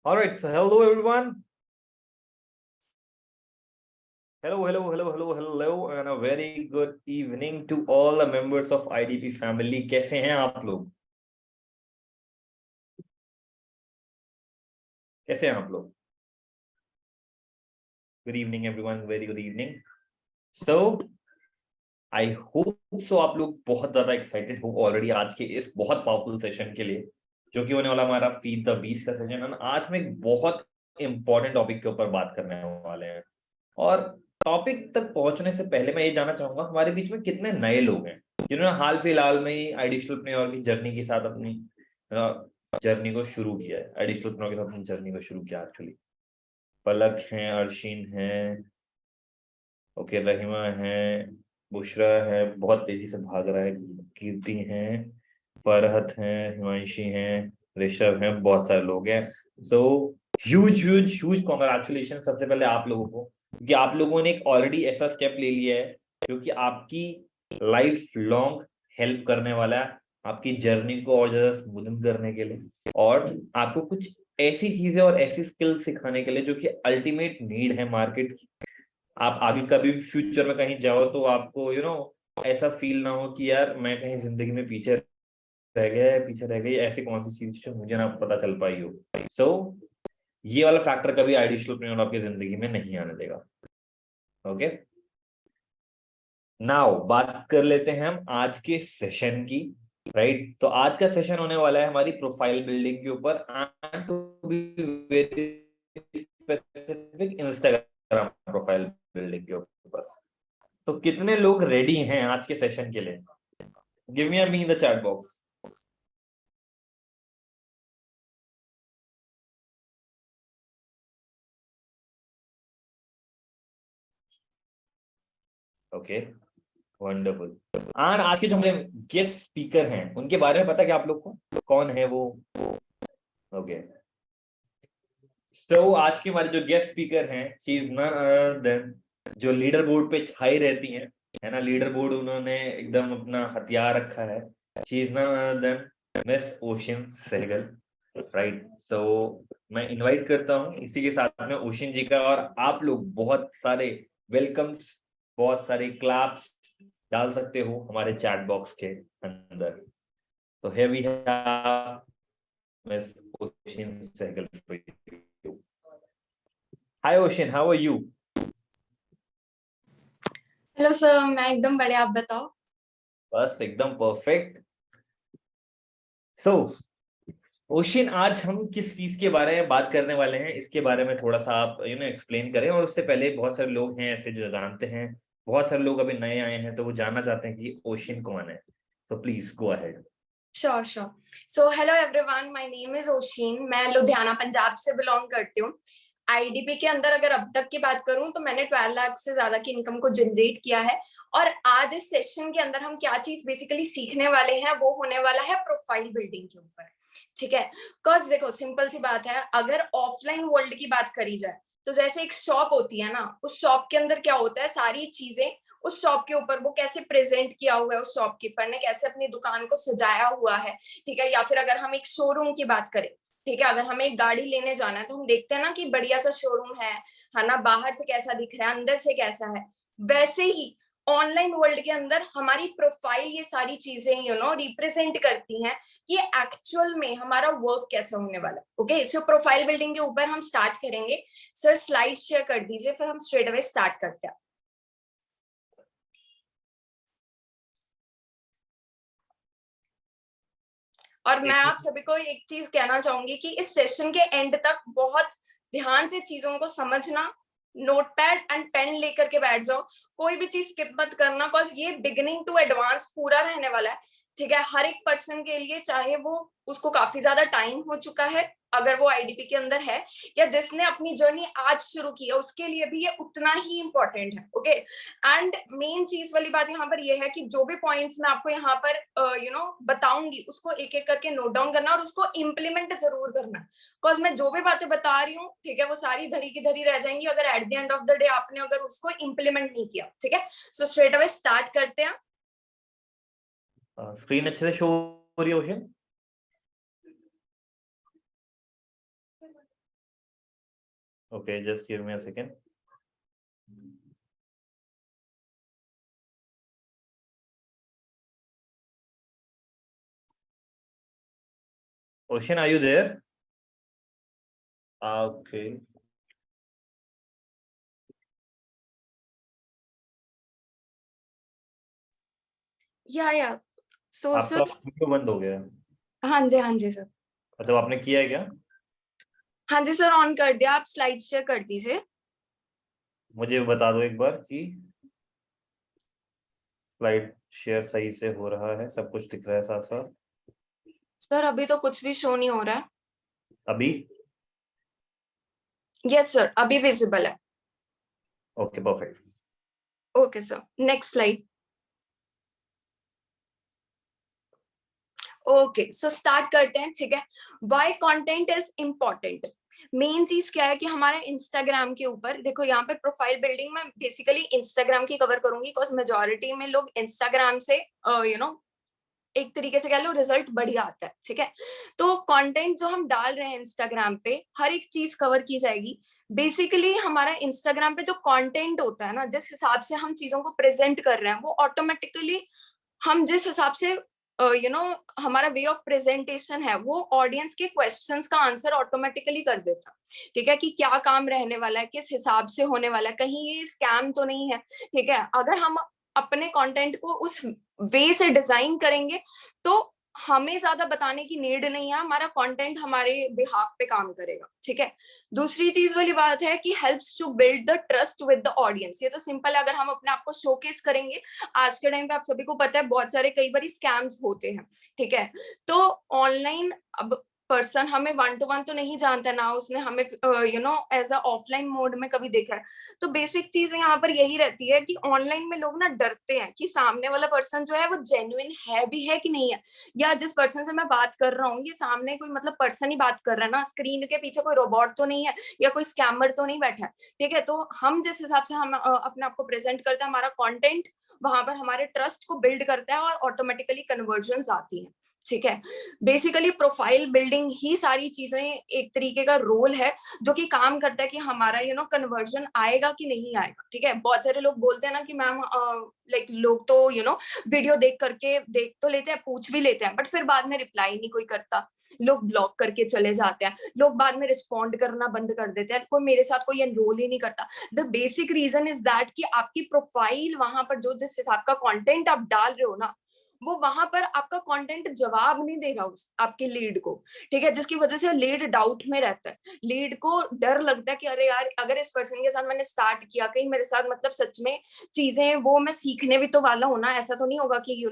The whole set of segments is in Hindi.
All right, so hello everyone. Hello, and a very good evening to all the members of IDP family. कैसे हैं आप लोग? कैसे हैं आप लोग? Good evening everyone, very good evening. So I hope so आप लोग बहुत ज्यादा एक्साइटेड हो ऑलरेडी आज के इस बहुत पावरफुल सेशन के लिए, जो कि होने वाला हमारा फीड द बीच का सेशन है। आज हम एक बहुत इंपॉर्टेंट टॉपिक के ऊपर बात करने वाले हैं। और टॉपिक तक पहुंचने से पहले मैं ये जानना चाहूंगा हमारे बीच में कितने नए लोग हैं जिन्होंने हाल फिलहाल में ही एडिशनल की जर्नी के साथ अपनी जर्नी को शुरू किया है। एडिशनल के साथ अपनी जर्नी को शुरू किया एक्चुअली। पलक हैं, अर्शिन हैं, ओके, रहीमा है, बुशरा है, बहुत तेजी से भाग रहा है, कीर्ति है, फरहत है, हिमांशी है, ऋषभ है, बहुत सारे लोग हैं। So huge huge huge congratulation सबसे पहले आप लोगों को, क्योंकि आप लोगों ने एक ऑलरेडी ऐसा स्टेप ले लिया है जो कि आपकी लाइफ लॉन्ग हेल्प करने वाला है, आपकी जर्नी को और ज्यादा स्मूदन करने के लिए, और आपको कुछ ऐसी चीजें और ऐसी स्किल सिखाने के लिए जो कि अल्टीमेट नीड है मार्केट की। आप आगे कभी भी फ्यूचर में कहीं जाओ तो आपको ऐसा फील ना हो कि यार मैं कहीं जिंदगी में पीछे रह गया है, पीछे रह गई, ऐसी कौन सी चीज जो मुझे ना पता चल पाई हो। सो ये वाला फैक्टर कभी आइडियल आपकी जिंदगी में नहीं आने देगा। ओके, नाउ बात कर लेते हैं हम आज के सेशन की। राइट, तो आज का सेशन होने वाला है हमारी प्रोफाइल बिल्डिंग के ऊपर, and to be very specific Instagram profile building के ऊपर। तो कितने लोग रेडी हैं आज के सेशन के लिए? Give me a me in the chat box. Okay, wonderful. और आज के जो हमारे गेस्ट स्पीकर हैं उनके बारे में पता क्या आप लोग को, कौन है वो? ओके, सो आज के हमारे जो गेस्ट स्पीकर हैं, she is none other than, जो लीडर बोर्ड पे छाई रहती हैं, है ना, लीडर बोर्ड उन्होंने एकदम अपना हथियार रखा है। She is none other than Miss Oshin Sehgal. Right, so मैं इनवाइट करता हूँ इसी के साथ में ओशिन जी का, और आप लोग बहुत सारे वेलकम्स, बहुत सारे क्लैप्स डाल सकते हो हमारे चैट बॉक्स के अंदर। तो here we have Miss Oshin Sehgal for you. Hi Oshin, how are you? Hello sir, मैं एकदम बढ़िया, आप बताओ। बस एकदम परफेक्ट। सो ओशिन, आज हम किस चीज के बारे में बात करने वाले हैं, इसके बारे में थोड़ा सा आप एक्सप्लेन करें। और उससे पहले बहुत सारे लोग हैं ऐसे जो जानते हैं, बहुत सारे लोग अभी नए आए हैं तो वो जानना चाहते हैं कि ओशिन कौन है। तो please go ahead. Sure sure. So hello everyone, my name is ocean. मैं लुधियाना पंजाब से बिलोंग करती हूँ। आईडीपी के अंदर अगर अब तक की बात करूं तो मैंने 12 लाख से ज्यादा की इनकम को जनरेट किया है। और आज इस सेशन के अंदर हम क्या चीज बेसिकली सीखने वाले हैं वो होने वाला है प्रोफाइल बिल्डिंग के ऊपर। ठीक है, बिकॉज देखो सिंपल सी बात है, अगर ऑफलाइन वर्ल्ड की बात करी जाए तो जैसे एक शॉप होती है ना, उस शॉप के अंदर क्या होता है, सारी चीजें उस शॉप के ऊपर, वो कैसे प्रेजेंट किया हुआ है, उस शॉपकीपर ने कैसे अपनी दुकान को सजाया हुआ है। ठीक है, या फिर अगर हम एक शोरूम की बात करें, ठीक है, अगर हमें एक गाड़ी लेने जाना है तो हम देखते हैं ना कि बढ़िया सा शोरूम है ना, बाहर से कैसा दिख रहा है, अंदर से कैसा है। वैसे ही ऑनलाइन वर्ल्ड के अंदर हमारी प्रोफाइल ये सारी चीजें रिप्रेजेंट करती हैं कि एक्चुअल में हमारा वर्क कैसा होने वाला है। ओके, सो प्रोफाइल बिल्डिंग के ऊपर हम स्टार्ट करेंगे। सर स्लाइड शेयर कर दीजिए, फिर हम स्ट्रेट अवे स्टार्ट करते हैं। और मैं आप सभी को एक चीज कहना चाहूंगी कि इस सेशन के एंड तक बहुत ध्यान से चीजों को समझना, नोटपैड एंड पेन लेकर के बैठ जाओ, कोई भी चीज स्किप मत करना, बिकॉज ये बिगिनिंग टू एडवांस पूरा रहने वाला है। ठीक है, हर एक पर्सन के लिए, चाहे वो उसको काफी ज्यादा टाइम हो चुका है अगर वो आईडीपी के अंदर है, या जिसने अपनी जर्नी आज शुरू की है, उसके लिए भी ये उतना ही इंपॉर्टेंट है। ओके, एंड मेन चीज वाली बात यहाँ पर ये है कि जो भी पॉइंट्स मैं आपको यहाँ पर बताऊंगी उसको एक एक करके नोट डाउन करना और उसको इम्प्लीमेंट जरूर करना। बिकॉज मैं जो भी बातें बता रही हूँ, ठीक है, वो सारी धरी की धरी रह जाएंगी अगर at the end of the day आपने अगर उसको इम्प्लीमेंट नहीं किया। ठीक है, सो स्ट्रेट अवे स्टार्ट करते हैं। स्क्रीन अच्छे से शो हो रही है ocean? Okay, just give me a second. Ocean, are you there? Okay. या सो आपका सर वीडियो बंद हो गया है। हाँ जी सर। अच्छा, आपने किया है क्या? हाँ जी सर, ऑन कर दिया। आप स्लाइड शेयर कर दीजिए। मुझे बता दो एक बार कि स्लाइड शेयर सही से हो रहा है, सब कुछ दिख रहा है साथ साथ। सर अभी तो कुछ भी शो नहीं हो रहा है। अभी? यस सर, अभी विजिबल है। Okay, perfect. Okay sir, next slide. Okay so start करते हैं, ठीक है। Why content is important. Main चीज क्या है कि हमारे इंस्टाग्राम के ऊपर देखो, यहाँ पे प्रोफाइल बिल्डिंग में बेसिकली इंस्टाग्राम की कवर करूंगी, बिकॉज मेजोरिटी में लोग इंस्टाग्राम से एक तरीके से कह लो रिजल्ट बढ़िया आता है, ठीक है। तो कंटेंट जो हम डाल रहे हैं इंस्टाग्राम पे, हर एक चीज कवर की जाएगी। बेसिकली हमारा इंस्टाग्राम पे जो कंटेंट होता है ना, जिस हिसाब से हम चीजों को प्रेजेंट कर रहे हैं, वो ऑटोमेटिकली हम जिस हिसाब से हमारा वे ऑफ प्रेजेंटेशन है, वो ऑडियंस के क्वेश्चंस का आंसर ऑटोमेटिकली कर देता, ठीक है। कि क्या काम रहने वाला है, किस हिसाब से होने वाला है, कहीं ये स्कैम तो नहीं है, ठीक है। अगर हम अपने कंटेंट को उस वे से डिजाइन करेंगे तो हमें ज्यादा बताने की नीड नहीं है, हमारा कंटेंट हमारे बिहाफ पे काम करेगा, ठीक है। दूसरी चीज वाली बात है कि helps to build the trust with the audience. ये तो सिंपल है, अगर हम अपने आप को शोकेस करेंगे। आज के टाइम पे आप सभी को पता है बहुत सारे कई बार स्कैम्स होते हैं, ठीक है। तो ऑनलाइन अब पर्सन हमें 1 to 1 तो नहीं जानता ना, उसने हमें एज अ ऑफलाइन मोड में कभी देखा है। तो बेसिक चीज यहाँ पर यही रहती है कि ऑनलाइन में लोग ना डरते हैं कि सामने वाला पर्सन जो है वो जेन्युइन है भी है कि नहीं है, या जिस पर्सन से मैं बात कर रहा हूँ ये सामने कोई मतलब पर्सन ही बात कर रहा है ना, स्क्रीन के पीछे कोई रोबोट तो नहीं है या कोई स्कैमर तो नहीं बैठा है, ठीक है। तो हम जिस हिसाब से हम अपने आप को प्रेजेंट करते हैं, हमारा कंटेंट वहां पर हमारे ट्रस्ट को बिल्ड करता है और ऑटोमेटिकली कन्वर्जन आती है, ठीक है। बेसिकली प्रोफाइल बिल्डिंग ही सारी चीजें एक तरीके का रोल है जो कि काम करता है कि हमारा कन्वर्जन आएगा कि नहीं आएगा, ठीक है। बहुत सारे लोग बोलते हैं ना कि मैम लाइक लोग तो वीडियो देख तो लेते हैं, पूछ भी लेते हैं, बट फिर बाद में रिप्लाई नहीं कोई करता, लोग ब्लॉक करके चले जाते हैं, लोग बाद में रिस्पॉन्ड करना बंद कर देते हैं, कोई मेरे साथ कोई एनरोल ही नहीं करता। The basic reason is that कि आपकी प्रोफाइल वहां पर जो जिस हिसाब का कंटेंट आप डाल रहे हो ना, वो वहां पर आपका कंटेंट जवाब नहीं दे रहा उस आपके लीड को, ठीक है। जिसकी वजह से लीड डाउट में रहता है, लीड को डर लगता है कि अरे यार अगर इस पर्सन के साथ मैंने स्टार्ट किया, कहीं मेरे साथ मतलब सच में चीजें वो मैं सीखने भी तो वाला हूं ना, ऐसा तो नहीं होगा कि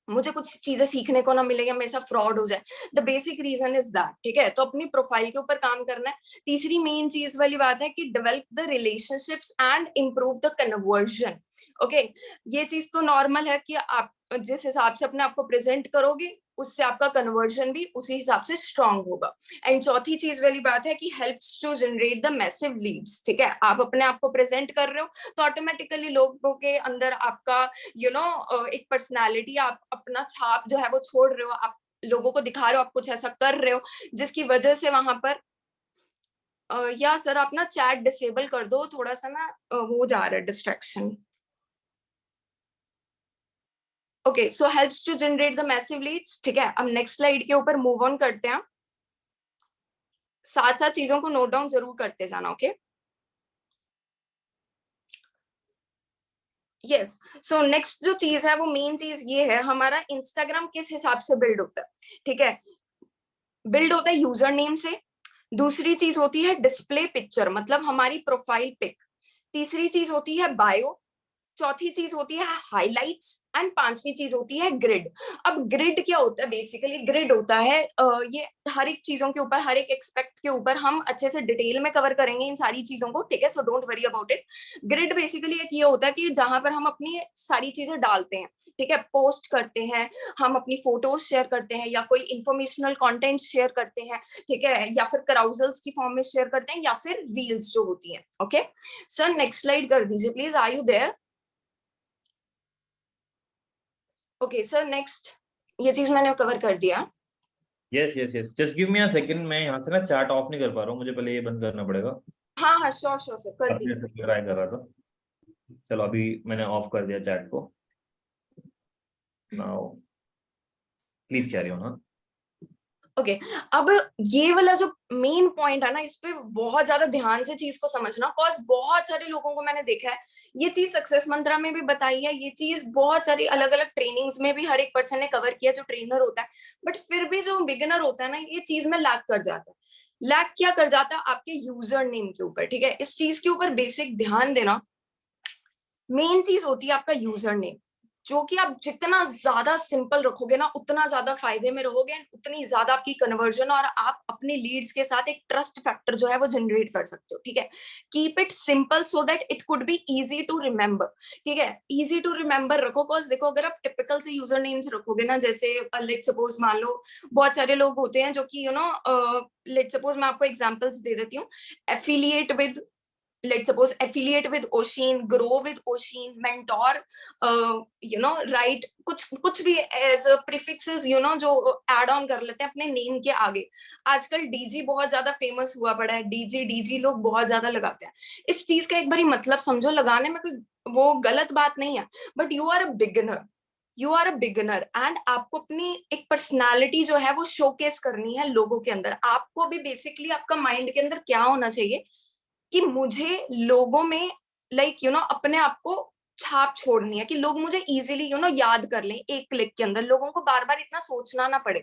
मुझे कुछ चीजें सीखने को ना मिले या मेरे साथ फ्रॉड हो जाए। The basic reason is that, ठीक है। तो अपनी प्रोफाइल के ऊपर काम करना है। तीसरी मेन चीज वाली बात है कि develop the relationships and improve the conversion. Okay, ये चीज तो नॉर्मल है कि आप जिस हिसाब से अपने आप को प्रेजेंट करोगे उससे आपका कन्वर्जन भी उसी हिसाब से स्ट्रांग होगा। एंड चौथी चीज वाली बात है कि helps to generate the massive leads, ठीक है। आप अपने आप को प्रेजेंट कर रहे हो तो ऑटोमेटिकली लोगों के अंदर आपका एक पर्सनालिटी, आप अपना छाप जो है वो छोड़ रहे हो, आप लोगों को दिखा रहे हो, आप कुछ ऐसा कर रहे हो जिसकी वजह से वहां पर या सर आप ना चैट डिसेबल कर दो, थोड़ा सा ना वो जा रहा है distraction. Okay, so helps to generate the massive leads, ठीक है। अब नेक्स्ट स्लाइड के ऊपर मूव ऑन करते हैं, साथ साथ चीजों को नोट डाउन जरूर करते जाना, ओके। यस, सो नेक्स्ट जो चीज है वो मेन चीज ये है, हमारा इंस्टाग्राम किस हिसाब से बिल्ड होता है, ठीक है। बिल्ड होता है यूजर नेम से। दूसरी चीज होती है डिस्प्ले पिक्चर, मतलब हमारी प्रोफाइल पिक। तीसरी चीज होती है बायो। चौथी चीज होती है हाइलाइट्स एंड पांचवी चीज होती है ग्रिड। अब ग्रिड क्या होता है? बेसिकली ग्रिड होता है ये हर एक चीजों के ऊपर, हर एक एक्सपेक्ट के ऊपर हम अच्छे से डिटेल में कवर करेंगे इन सारी चीजों को, ठीक है। So don't worry about it. Grid basically एक ये होता है कि जहां पर हम अपनी सारी चीजें डालते हैं, ठीक है, पोस्ट करते हैं, हम अपनी फोटोज शेयर करते हैं या कोई इंफॉर्मेशनल कंटेंट शेयर करते हैं, ठीक है, या फिर कराउजल्स की फॉर्म में शेयर करते हैं या फिर रील्स जो होती है, ओके। सर नेक्स्ट स्लाइड कर दीजिए please, are you there? Okay sir, next ये चीज मैंने कवर कर दिया। Yes yes yes, just give me a second, मैं यहाँ से ना चैट ऑफ नहीं कर पा रहा हूँ, मुझे पहले ये बंद करना पड़ेगा। हाँ हाँ श्योर श्योर सर, कर अपने दीजिए। से ट्राई कर रहा था। चलो अभी मैंने ऑफ कर दिया चैट को। Now please carry on. हाँ ओके अब ये वाला जो मेन पॉइंट है ना, इस पे बहुत ज्यादा ध्यान से चीज को समझना, कॉज बहुत सारे लोगों को मैंने देखा है, ये चीज सक्सेस मंत्रा में भी बताई है, ये चीज बहुत सारी अलग अलग ट्रेनिंग्स में भी हर एक पर्सन ने कवर किया जो ट्रेनर होता है, बट फिर भी जो बिगिनर होता है ना, ये चीज में लैक कर जाता है। लैक क्या कर जाता है? आपके यूजर नेम के ऊपर। ठीक है, इस चीज के ऊपर बेसिक ध्यान देना। मेन चीज होती है आपका यूजर नेम, जो कि आप जितना ज्यादा सिंपल रखोगे ना, उतना ज्यादा फायदे में रहोगे एंड उतनी ज्यादा आपकी कन्वर्जन और आप अपने लीड्स के साथ एक ट्रस्ट फैक्टर जो है वो जनरेट कर सकते हो। ठीक है, keep it simple so that it could be easy to remember. ठीक है, इजी टू रिमेंबर रखो, बिकॉज देखो अगर आप टिपिकल से यूजर नेम्स रखोगे ना, जैसे लेट सपोज मान लो बहुत सारे लोग होते हैं जो कि लेट सपोज मैं आपको एग्जांपल्स दे देती हूँ। Affiliate with, let's suppose affiliate with Oshin, grow with Oshin, mentor, write कुछ भी as a prefixes जो add on कर लेते हैं अपने नेम के आगे। आजकल डीजी बहुत ज्यादा फेमस हुआ पड़ा है, डीजी डीजी लोग बहुत ज्यादा लगाते हैं। इस चीज का एक बारी मतलब समझो, लगाने में कोई वो गलत बात नहीं है, but you are a beginner, you are a beginner and आपको अपनी एक पर्सनालिटी जो है वो शोकेस करनी है लोगों के अंदर। आपको भी बेसिकली आपका माइंड के अंदर क्या होना चाहिए कि मुझे लोगों में अपने आप को छाप छोड़नी है, कि लोग मुझे इजीली याद कर लें एक क्लिक के अंदर, लोगों को बार बार इतना सोचना ना पड़े।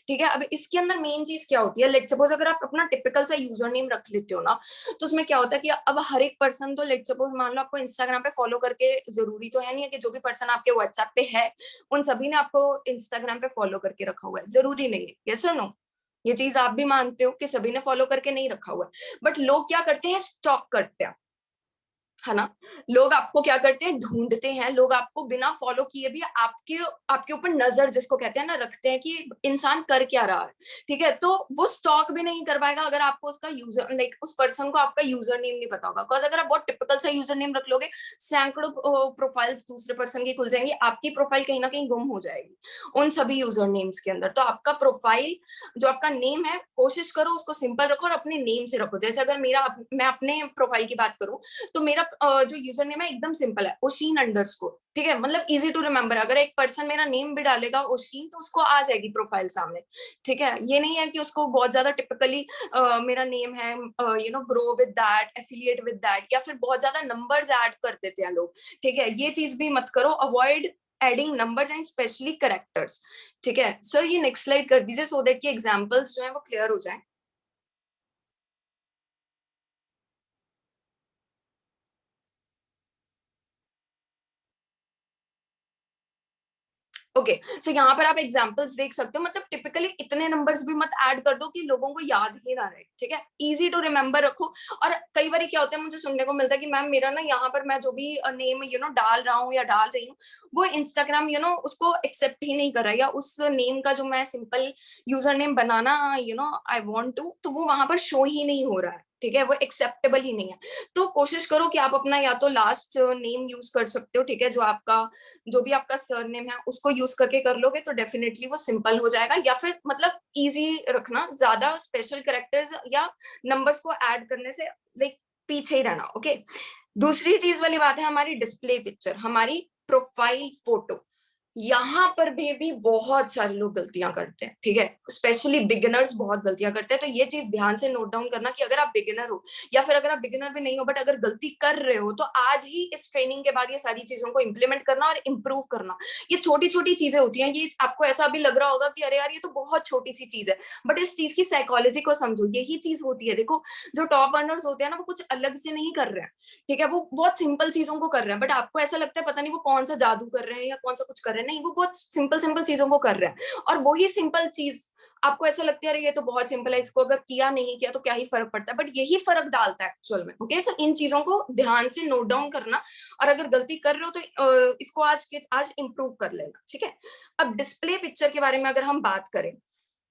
ठीक है, अब इसके अंदर मेन चीज क्या होती है, लेट सपोज अगर आप अपना टिपिकल सा यूजर नेम रख लेते हो ना, तो उसमें क्या होता है कि अब हर एक पर्सन, तो लेट सपोज मान लो आपको इंस्टाग्राम पे फॉलो करके, जरूरी तो है नहीं है कि जो भी पर्सन आपके व्हाट्सएप पे है उन सभी ने आपको इंस्टाग्राम पे फॉलो करके रखा हुआ है, जरूरी नहीं है। यस और नो? ये चीज आप भी मानते हो कि सभी ने फॉलो करके नहीं रखा हुआ है, बट लोग क्या करते हैं, स्टॉक करते हैं, है ना? लोग आपको क्या करते हैं, ढूंढते हैं, लोग आपको बिना फॉलो किए भी आपके आपके ऊपर नजर, जिसको कहते हैं ना, रखते हैं कि इंसान कर क्या रहा है। ठीक है, तो वो स्टॉक भी नहीं कर पाएगा अगर आपको उसका यूजर उस पर्सन को आपका यूजर नेम नहीं पता होगा। बिकॉज अगर आप बहुत टिपिकल सा यूजर नेम रख लोगे, सैकड़ों प्रोफाइल्स दूसरे पर्सन की खुल जाएंगी, आपकी प्रोफाइल कहीं ना कहीं गुम हो जाएगी उन सभी यूजर नेम्स के अंदर। तो आपका प्रोफाइल जो आपका नेम है, कोशिश करो उसको सिंपल रखो और अपने नेम से रखो। जैसे अगर मैं अपने प्रोफाइल की बात करूं, तो मेरा जो यूजर नेम है एकदम सिंपल है, ओशीन अंडरस्कोर। ठीक है, मतलब इजी टू रिमेंबर। अगर एक पर्सन मेरा नेम भी डालेगा ओशीन, तो उसको आ जाएगी प्रोफाइल सामने। ठीक है, ये नहीं है कि उसको बहुत ज्यादा टिपिकली मेरा नेम है grow with that, affiliate with that, या फिर बहुत ज्यादा नंबर्स ऐड कर देते हैं लोग। ठीक है, ये चीज भी मत करो, avoid adding numbers and specially characters. ठीक है सर, ये नेक्स्ट स्लाइड कर दीजिए सो दैट कि एग्जांपल्स जो है वो क्लियर हो जाए। ओके, सो यहाँ पर आप एग्जांपल्स देख सकते हो। मतलब टिपिकली इतने नंबर्स भी मत ऐड कर दो कि लोगों को याद ही ना रहे। ठीक है, इजी टू रिमेंबर रखो। और कई बार क्या होता है, मुझे सुनने को मिलता है कि मैम मेरा ना यहाँ पर मैं जो भी नेम डाल रहा हूँ या डाल रही हूँ, वो इंस्टाग्राम उसको एक्सेप्ट ही नहीं कर रहा, या उस नेम का जो मैं सिंपल यूजर नेम बनाना आई वॉन्ट टू, तो वो वहां पर शो ही नहीं हो रहा है। ठीक है, वो एक्सेप्टेबल ही नहीं है। तो कोशिश करो कि आप अपना या तो लास्ट नेम यूज कर सकते हो। ठीक है, जो भी आपका सरनेम है उसको यूज करके कर लोगे तो डेफिनेटली वो सिंपल हो जाएगा। या फिर मतलब इजी रखना, ज्यादा स्पेशल कैरेक्टर्स या नंबर्स को ऐड करने से लाइक पीछे ही रहना। ओके, दूसरी चीज वाली बात है हमारी डिस्प्ले पिक्चर, हमारी प्रोफाइल फोटो। यहाँ पर भी बहुत सारे लोग गलतियां करते हैं। ठीक है, स्पेशली बिगिनर्स बहुत गलतियां करते हैं। तो ये चीज ध्यान से नोट डाउन करना कि अगर आप बिगिनर हो, या फिर अगर आप बिगिनर भी नहीं हो बट अगर गलती कर रहे हो, तो आज ही इस ट्रेनिंग के बाद ये सारी चीजों को इंप्लीमेंट करना और इम्प्रूव करना। ये छोटी छोटी चीजें होती हैं, ये आपको ऐसा भी लग रहा होगा कि अरे यार ये तो बहुत छोटी सी चीज है, बट इस चीज की साइकोलॉजी को समझो। यही चीज होती है, देखो जो टॉप अर्नर्स होते हैं ना, वो कुछ अलग से नहीं कर रहे हैं। ठीक है, वो बहुत सिंपल चीजों को कर रहे हैं, बट आपको ऐसा लगता है पता नहीं वो कौन सा जादू कर रहे हैं या कौन सा कुछ कर रहे हैं। नहीं, वो बहुत सिंपल सिंपल चीजों को कर रहे हैं, और वही सिंपल चीज आपको ऐसा लगता है अरे ये तो बहुत सिंपल है, इसको अगर किया नहीं किया तो क्या ही फर्क पड़ता है, बट यही फर्क डालता है एक्चुअल में। ओके, सो इन चीजों को ध्यान से नोट डाउन करना, और अगर गलती कर रहे हो तो इसको आज इम्प्रूव कर लेना। ठीक है, अब डिस्प्ले पिक्चर के बारे में अगर हम बात करें,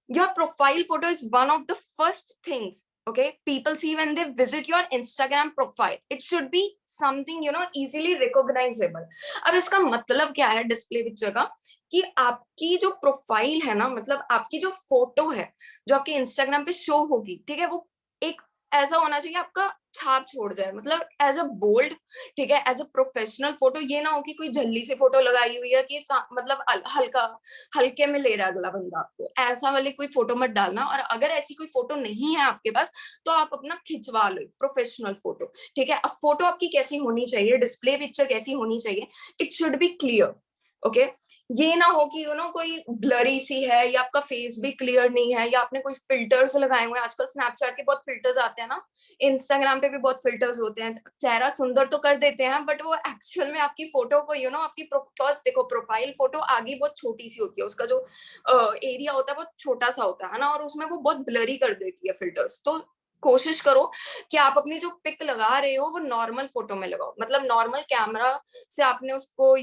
your profile photo is one of the first things, okay, people see when they visit your Instagram profile. It should be something easily recognizable. अब इसका मतलब क्या है डिस्प्ले पिक्चर का, कि आपकी जो प्रोफाइल है ना, मतलब आपकी जो फोटो है जो आपके इंस्टाग्राम पे शो होगी, ठीक है, वो एक ऐसा होना चाहिए आपका छाप छोड़ जाए, मतलब एज अ बोल्ड, ठीक है, एज अ प्रोफेशनल फोटो। ये ना हो कि कोई झल्ली से फोटो लगाई हुई है कि मतलब हल्का हल्के में ले रहा है अगला बंदा आपको, ऐसा वाली कोई फोटो मत डालना। और अगर ऐसी कोई फोटो नहीं है आपके पास तो आप अपना खिंचवा लो प्रोफेशनल फोटो, ठीक है। अब फोटो आपकी कैसी होनी चाहिए, डिस्प्ले पिक्चर कैसी होनी चाहिए, it should be clear, okay. ये ना हो कि कोई ब्लरी सी है या आपका फेस भी क्लियर नहीं है या आपने कोई फिल्टर्स लगाए हुए हैं। आजकल स्नैपचैट के बहुत फिल्टर्स आते हैं ना, इंस्टाग्राम पे भी बहुत फिल्टर्स होते हैं, चेहरा सुंदर तो कर देते हैं बट वो एक्चुअल में आपकी फोटो को आपकी देखो प्रोफाइल फोटो आगे बहुत छोटी सी होती है, उसका जो एरिया होता है बहुत छोटा सा होता है ना, और उसमें वो बहुत ब्लरी कर देती है फिल्टर्स। तो कोशिश करो कि आप अपनी जो पिक लगा रहे हो वो नॉर्मल फोटो में लगाओ, मतलब नॉर्मल कैमरा से आपने उसको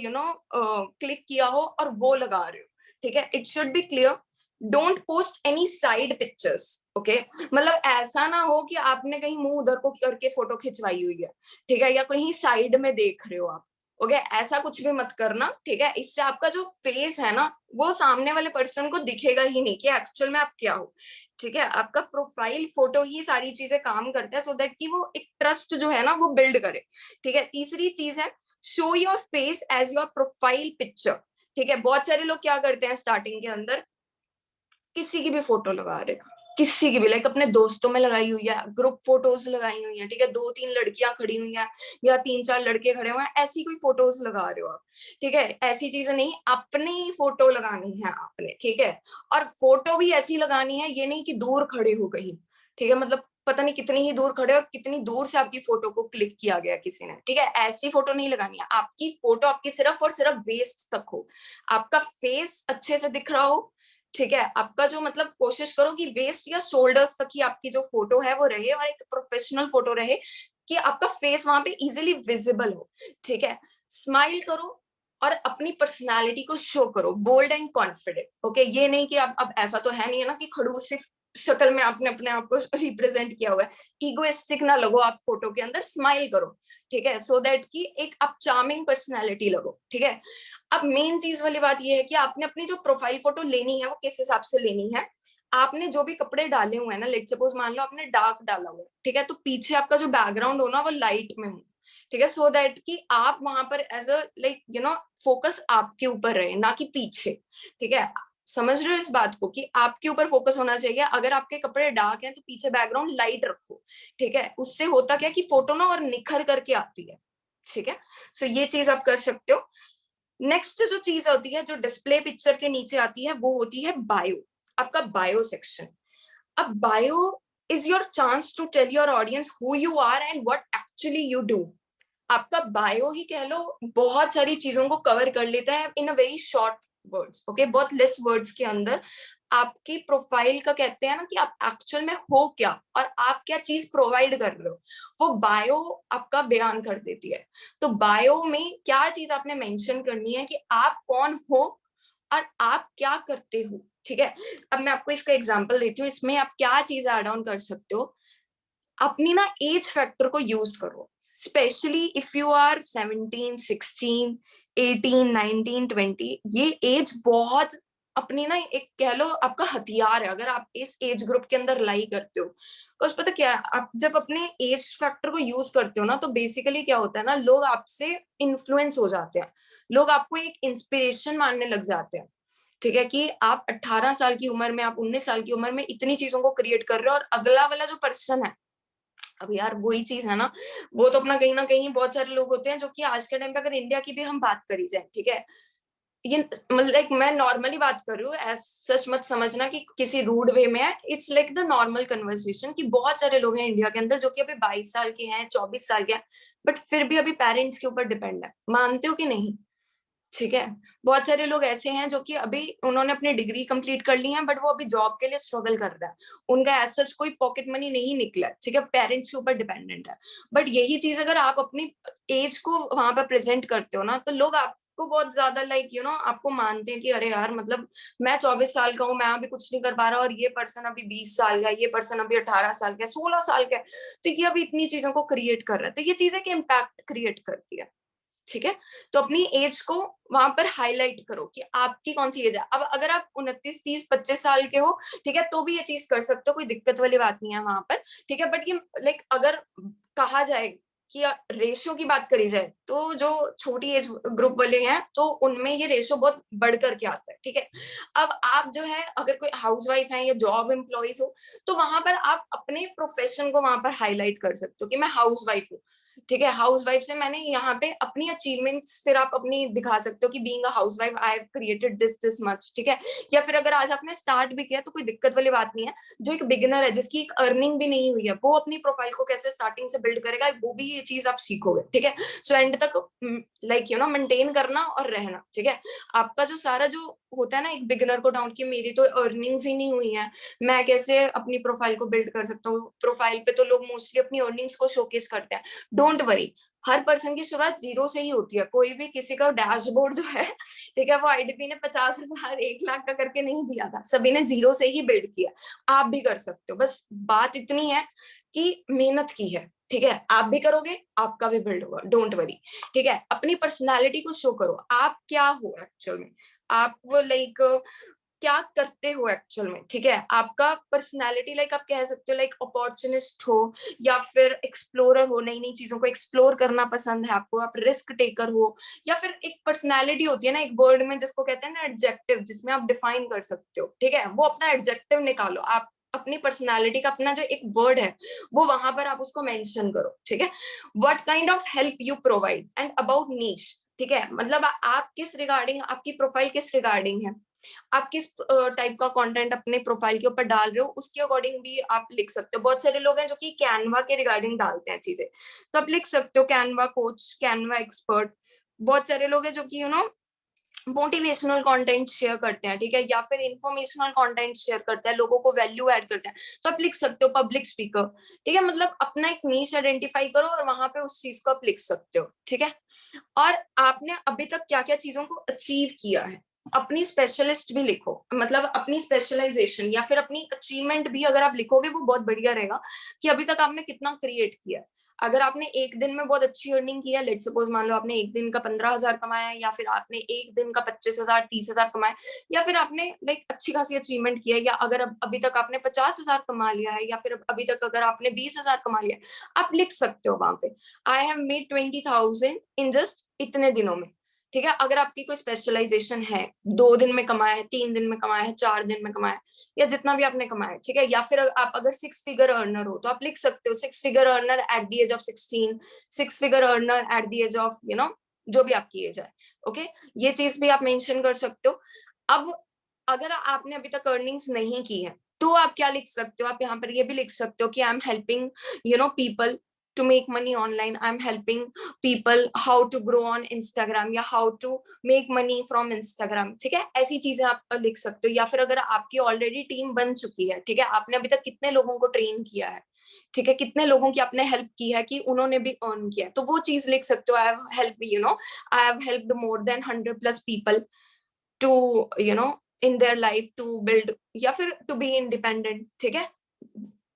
क्लिक किया हो और वो लगा रहे हो, ठीक है। It should be clear, don't post any side pictures, okay. मतलब ऐसा ना हो कि आपने कहीं मुंह उधर को करके फोटो खिंचवाई हुई है, ठीक है, या कहीं साइड में देख रहे हो आप, ओके। ऐसा कुछ भी मत करना, ठीक है। इससे आपका जो फेस है ना वो सामने वाले पर्सन को दिखेगा ही नहीं कि एक्चुअल में आप क्या हो, ठीक है। आपका प्रोफाइल फोटो ही सारी चीजें काम करता है, सो दैट कि वो एक ट्रस्ट जो है ना वो बिल्ड करे, ठीक है। तीसरी चीज है, show your face as your profile picture, ठीक है। बहुत सारे लोग क्या करते हैं स्टार्टिंग के अंदर, किसी की भी फोटो लगा रहे, किसी की भी, लाइक अपने दोस्तों में लगाई हुई है, ग्रुप फोटोज लगाई हुई है, ठीक है, 2-3 लड़कियां खड़ी हुई हैं या 3-4 लड़के खड़े हुए हैं, ऐसी कोई फोटोज लगा रहे हो आप, ठीक है। ऐसी चीजें नहीं, अपनी फोटो लगानी है आपने, ठीक है। और फोटो भी ऐसी लगानी है, ये नहीं कि दूर खड़े हो कहीं, ठीक है, मतलब पता नहीं कितनी ही दूर खड़े और कितनी दूर से आपकी फोटो को क्लिक किया गया किसी ने, ठीक है। ऐसी फोटो नहीं लगानी है, आपकी फोटो आपकी सिर्फ और सिर्फ वेस्ट तक हो, आपका फेस अच्छे से दिख रहा हो, ठीक है। आपका जो मतलब कोशिश करो कि वेस्ट या शोल्डर्स तक ही आपकी जो फोटो है वो रहे और एक प्रोफेशनल फोटो रहे, कि आपका फेस वहां पे इजीली विजिबल हो, ठीक है। स्माइल करो और अपनी पर्सनालिटी को शो करो, बोल्ड एंड कॉन्फिडेंट, ओके। ये नहीं कि अब ऐसा तो है नहीं है ना कि खड़ूस सी शक्ल में आपने अपने आप को रिप्रेजेंट किया हुआ है, ईगोइस्टिक ना लगो आप फोटो के अंदर, स्माइल करो, ठीक है, सो दैट कि एक आप चार्मिंग पर्सनैलिटी लगो, ठीक है। अब मेन चीज वाली बात ये है कि आपने अपनी जो प्रोफाइल फोटो लेनी है वो किस हिसाब से लेनी है। आपने जो भी कपड़े डाले हुए हैं ना, लेट सपोज मान लो आपने डार्क डाला हुआ है, ठीक है, तो पीछे आपका जो बैकग्राउंड हो ना वो लाइट में हो, ठीक है, सो दैट कि आप वहां पर एज अ लाइक फोकस आपके ऊपर रहे ना कि पीछे, ठीक है। समझ रहे हो इस बात को कि आपके ऊपर फोकस होना चाहिए। अगर आपके कपड़े डार्क हैं तो पीछे बैकग्राउंड लाइट रखो, ठीक है। उससे होता क्या कि फोटो ना और निखर करके आती है, ठीक है। सो ये चीज आप कर सकते हो। नेक्स्ट जो चीज होती है जो डिस्प्ले पिक्चर के नीचे आती है वो होती है बायो, आपका बायो सेक्शन। अब bio is your chance to tell your audience who you are and what actually you do. आपका बायो ही कह लो बहुत सारी चीजों को कवर कर लेता है in a very short words, okay, बहुत लेस वर्ड्स के अंदर आपकी प्रोफाइल का कहते हैं ना कि आप एक्चुअल में हो क्या और आप क्या चीज प्रोवाइड कर रहे हो, वो बायो आपका बयान कर देती है। तो बायो में क्या चीज आपने मेंशन करनी है कि आप कौन हो और आप क्या करते हो, ठीक है। अब मैं आपको इसका एग्जांपल देती हूँ, इसमें आप क्या चीज ऐड ऑन कर सकते हो। अपनी ना एज फैक्टर को यूज करो, स्पेशली इफ यू आर 17, 16, 18, 19, 20। ये एज बहुत अपनी ना एक कह लो आपका हथियार है अगर आप इस एज ग्रुप के अंदर लाई करते हो। बिकॉज पता क्या है, आप जब अपने एज फैक्टर को यूज करते हो ना तो बेसिकली क्या होता है ना, लोग आपसे इन्फ्लुएंस हो जाते हैं, लोग आपको एक इंस्पिरेशन मानने लग जाते हैं, ठीक है, कि आप 18 साल की उम्र में, आप 19 साल की उम्र में इतनी चीजों को क्रिएट कर रहे हो और अगला वाला जो पर्सन है, अब यार वही चीज है ना, वो तो अपना कहीं ना कहीं बहुत सारे लोग होते हैं जो कि आज के टाइम पे अगर इंडिया की भी हम बात करी जाए, ठीक है, ये मतलब लाइक मैं नॉर्मली बात कर रही हूँ, एज सच मत समझना कि किसी रूड वे में है, it's like the normal conversation कि बहुत सारे लोग हैं इंडिया के अंदर जो कि अभी 22 साल के हैं, 24 साल के हैं, बट फिर भी अभी पेरेंट्स के ऊपर डिपेंड है, मानते हो कि नहीं, ठीक है। बहुत सारे लोग ऐसे हैं जो कि अभी उन्होंने अपनी डिग्री कंप्लीट कर ली है बट वो अभी जॉब के लिए स्ट्रगल कर रहा है, उनका एज सच कोई पॉकेट मनी नहीं निकला, ठीक है, पेरेंट्स के ऊपर डिपेंडेंट है। बट यही चीज अगर आप अपनी एज को वहां पर प्रेजेंट करते हो ना तो लोग आपको बहुत ज्यादा लाइक आपको मानते हैं कि अरे यार मतलब मैं 24 साल का हूँ, मैं अभी कुछ नहीं कर पा रहा और ये पर्सन अभी 20 साल का है, ये पर्सन अभी 18 साल का है, 16 साल का है, तो ये अभी इतनी चीजों को क्रिएट कर रहा है, तो ये चीजें इम्पैक्ट क्रिएट करती है। ठीक है। तो अपनी एज को वहां पर हाईलाइट करो कि आपकी कौन सी एज है। अब अगर आप 29, 30, 25 साल के हो, ठीक है, तो भी ये चीज कर सकते हो, कोई दिक्कत वाली बात नहीं है वहां पर, ठीक है। बट ये लाइक अगर कहा जाए कि रेशियो की बात करी जाए तो जो छोटी एज ग्रुप वाले हैं तो उनमें ये रेशियो बहुत बढ़ करके आता है, ठीक है। अब आप जो है अगर कोई हाउसवाइफ है या जॉब एम्प्लॉइज हो तो वहां पर आप अपने प्रोफेशन को वहां पर हाईलाइट कर सकते हो कि मैं हाउसवाइफ हूँ, ठीक है। हाउसवाइफ से मैंने यहाँ पे अपनी अचीवमेंट्स फिर आप अपनी दिखा सकते हो कि being a housewife I have created this much, ठीक है। या फिर अगर आज आपने स्टार्ट भी किया तो कोई दिक्कत वाली बात नहीं है। जो एक बिगिनर है जिसकी एक अर्निंग भी नहीं हुई है वो अपनी प्रोफाइल को कैसे स्टार्टिंग से बिल्ड करेगा, वो भी ये चीज आप सीखोगे, ठीक है। सो एंड तक लाइक मेंटेन करना और रहना, ठीक है। आपका जो सारा जो होता है ना एक बिगिनर को डाउन कि मेरी तो अर्निंग्स ही नहीं हुई है, मैं कैसे अपनी प्रोफाइल को बिल्ड कर सकता हूँ। प्रोफाइल पे तो लोग मोस्टली अपनी अर्निंग्स को शोकेस करते हैं। डोंट वरी, हर पर्सन की शुरुआत जीरो से ही होती है। कोई भी किसी का डैशबोर्ड जो है, ठीक है, वो आईडीपी ने 50,000 1 लाख का करके नहीं दिया था, सभी ने जीरो से ही बिल्ड किया। आप भी कर सकते हो, बस बात इतनी है कि मेहनत की है, ठीक है। आप भी करोगे, आपका भी बिल्ड होगा, डोंट वरी, ठीक है। अपनी पर्सनालिटी को शो करो, आप क्या हो एक्चुअल में, आप वो लाइक क्या करते हो एक्चुअल में, ठीक है। आपका पर्सनालिटी लाइक आप कह सकते हो लाइक अपॉर्चुनिस्ट हो या फिर एक्सप्लोरर हो, नई नई चीजों को एक्सप्लोर करना पसंद है आपको, आप रिस्क टेकर हो। या फिर एक पर्सनालिटी होती है ना एक वर्ड में जिसको कहते हैं ना एडजेक्टिव, जिसमें आप डिफाइन कर सकते हो, ठीक है। वो अपना एडजेक्टिव निकालो, आप अपनी पर्सनालिटी का अपना जो एक वर्ड है वो वहां पर आप उसको मेंशन करो, ठीक है। What kind of help you provide and about niche, ठीक है। मतलब आप किस रिगार्डिंग, आपकी प्रोफाइल किस रिगार्डिंग है, आप किस टाइप का कंटेंट अपने प्रोफाइल के ऊपर डाल रहे हो, उसके अकॉर्डिंग भी आप लिख सकते हो। बहुत सारे लोग हैं जो कि कैनवा के रिगार्डिंग डालते हैं चीजें, तो आप लिख सकते हो कैनवा कोच, कैनवा एक्सपर्ट। बहुत सारे लोग हैं जो कि मोटिवेशनल कंटेंट शेयर करते हैं, ठीक है, या फिर इंफॉर्मेशनल कंटेंट शेयर करते हैं, लोगों को वैल्यू ऐड करते हैं, तो आप लिख सकते हो पब्लिक स्पीकर, ठीक है। मतलब अपना एक नीश आइडेंटिफाई करो और वहां पे उस चीज को आप लिख सकते हो, ठीक है। और आपने अभी तक क्या क्या चीजों को अचीव किया है, अपनी स्पेशलिस्ट भी लिखो, मतलब अपनी स्पेशलाइजेशन या फिर अपनी अचीवमेंट भी अगर आप लिखोगे वो बहुत बढ़िया रहेगा कि अभी तक आपने कितना क्रिएट किया है। अगर आपने एक दिन में बहुत अच्छी अर्निंग की है, लेट सपोज मान लो आपने एक दिन का 15,000 कमाया है, या फिर आपने एक दिन का 25,000 30,000 कमाया, या फिर आपने लाइक अच्छी खासी अचीवमेंट की है, या अगर अभी तक आपने 50,000 कमा लिया है, या फिर अभी तक अगर आपने 20,000 कमा लिया है, आप लिख सकते हो वहां पे I have made 20,000 in just इतने दिनों में, ठीक है। अगर आपकी कोई स्पेशलाइजेशन है, 2 दिन में कमाया है, 3 दिन में कमाया है, 4 दिन में कमाया है, या जितना भी आपने कमाया है, ठीक है। या फिर आप अगर 6 फिगर अर्नर हो तो आप लिख सकते हो 6 figure earner at the age of 16, 6 figure earner at the age of जो भी आपकी एज है, ओके। ये चीज भी आप मेंशन कर सकते हो। अब अगर आपने अभी तक अर्निंग्स नहीं की है तो आप क्या लिख सकते हो, आप यहाँ पर ये भी लिख सकते हो कि I am helping people to make money online, I'm helping people how to grow on Instagram या how to make money from Instagram, ठीक है। ऐसी चीजें आप लिख सकते हो। या फिर अगर आपकी ऑलरेडी टीम बन चुकी है, ठीक है, आपने अभी तक कितने लोगों को ट्रेन किया है, ठीक है, कितने लोगों की आपने हेल्प की है कि उन्होंने भी अर्न किया है, तो वो चीज लिख सकते हो। I have helped more than 100+ people to in their life to build या फिर टू बी इंडिपेंडेंट, ठीक है।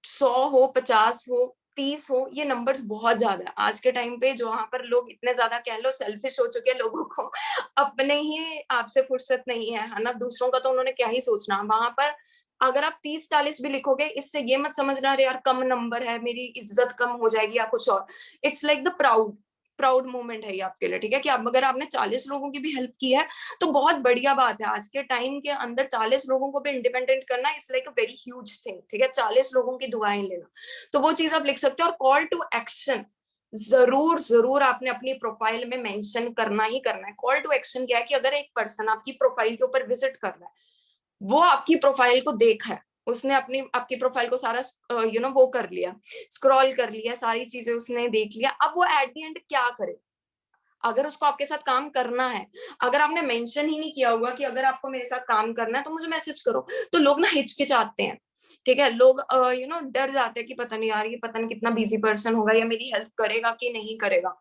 100 हो, 50 हो, 30 हो, ये नंबर्स बहुत ज्यादा है आज के टाइम पे, जो वहां पर लोग इतने ज्यादा कह लो सेल्फिश हो चुके हैं, लोगों को अपने ही आपसे फुर्सत नहीं है ना, दूसरों का तो उन्होंने क्या ही सोचना। वहां पर अगर आप 30-40 भी लिखोगे, इससे ये मत समझना अरे यार कम नंबर है, मेरी इज्जत कम हो जाएगी या कुछ और। It's like the proud proud moment है ये आपके लिए, ठीक है, कि आप अगर आपने 40 लोगों की भी हेल्प की है तो बहुत बढ़िया बात है। आज के टाइम के अंदर 40 लोगों को भी इंडिपेंडेंट करना is like a very huge thing, ठीक है, 40 लोगों की दुआएं लेना, तो वो चीज आप लिख सकते हो। और कॉल टू एक्शन जरूर जरूर आपने अपनी प्रोफाइल में मेंशन करना ही करना है। कॉल टू एक्शन क्या है कि अगर एक पर्सन आपकी प्रोफाइल के ऊपर विजिट कर रहा है, वो आपकी प्रोफाइल को देखा है, उसने अपनी आपकी प्रोफाइल को सारा वो कर लिया, स्क्रॉल कर लिया, सारी चीजें उसने देख लिया, अब वो एट द एंड क्या करे। अगर उसको आपके साथ काम करना है, अगर आपने मेंशन ही नहीं किया हुआ कि अगर आपको मेरे साथ काम करना है तो मुझे मैसेज करो, तो लोग ना हिचकिचाते हैं, ठीक है। लोग डर जाते हैं कि पता नहीं यार ये पता नहीं कितना बिजी पर्सन होगा, या मेरी हेल्प करेगा कि नहीं करेगा,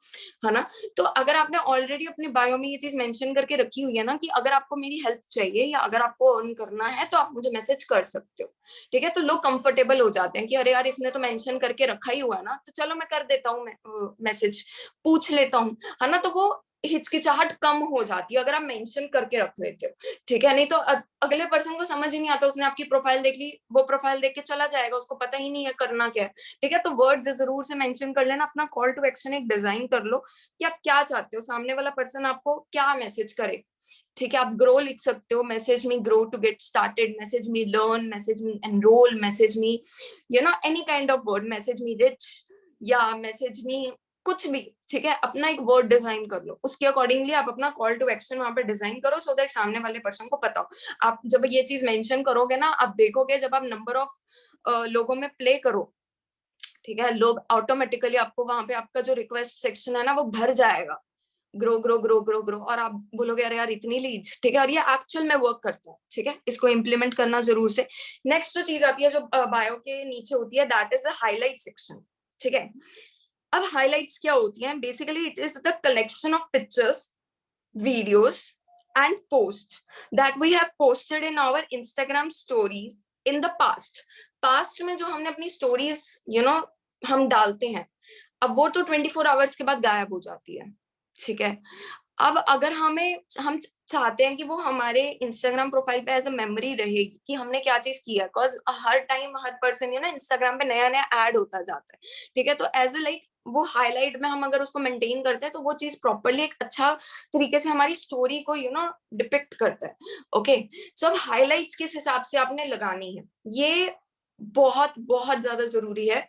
है ना। तो अगर आपने ऑलरेडी अपने बायो में ये चीज मेंशन करके रखी हुई है ना कि अगर आपको मेरी हेल्प चाहिए या अगर आपको अर्न करना है तो आप मुझे मैसेज कर सकते हो, ठीक है। तो लोग कंफर्टेबल हो जाते हैं कि अरे यार इसने तो मेंशन करके रखा ही हुआ है ना, तो चलो मैं कर देता हूँ मैसेज, पूछ लेता हूँ, है ना। तो वो हिचकिचाहट कम हो जाती है अगर आप मेंशन करके रख लेते हो, ठीक है। नहीं तो अगले पर्सन को समझ ही नहीं आता, उसने आपकी प्रोफाइल देख ली, वो प्रोफाइल देख के चला जाएगा, उसको पता ही नहीं है करना क्या है, ठीक है। तो वर्ड्स जरूर से मेंशन कर लेना, अपना कॉल टू एक्शन एक डिजाइन कर लो कि आप क्या चाहते हो, सामने वाला पर्सन आपको क्या मैसेज करे, ठीक है। आप ग्रो लिख सकते हो, message me grow to get started, message me learn, message me enrol, message me any kind of word, message me reach, या मैसेज मी कुछ भी, ठीक है। अपना एक वर्ड डिजाइन कर लो, उसके अकॉर्डिंगली आप अपना कॉल टू एक्शन वहां पे डिजाइन करो, सो दैट सामने वाले पर्सन को पता हो। आप जब ये चीज मेंशन करोगे ना, आप देखोगे जब आप नंबर ऑफ लोगों में प्ले करो, ठीक है, लोग ऑटोमेटिकली आपको वहां पे आपका जो रिक्वेस्ट सेक्शन है ना वो भर जाएगा, grow grow grow grow grow, और आप बोलोगे अरे यार इतनी लीड्स, ठीक है। और ये एक्चुअल में वर्क करता है, ठीक है, इसको इम्प्लीमेंट करना जरूर से। नेक्स्ट जो चीज आती है जो बायो के नीचे होती है, that is the highlight section, ठीक है। अब हाइलाइट्स क्या होती हैं? Basically it is the collection of pictures, videos and post that we have posted in our Instagram stories in the past में जो हमने अपनी स्टोरीज हम डालते हैं, अब वो तो 24 आवर्स के बाद गायब हो जाती है, ठीक है। अब अगर हम चाहते हैं कि वो हमारे इंस्टाग्राम प्रोफाइल पे एज अ मेमोरी रहेगी कि हमने क्या चीज किया, because her time her person Instagram पे नया नया ऐड होता जाता है, ठीक है। तो एज ए लाइक वो हाईलाइट में हम अगर उसको मेंटेन करते हैं तो वो चीज प्रॉपरली एक अच्छा तरीके से हमारी स्टोरी को डिपिक्ट करता है, ओके। सो अब हाईलाइट्स किस हिसाब से आपने लगानी है, ये बहुत बहुत ज्यादा जरूरी है।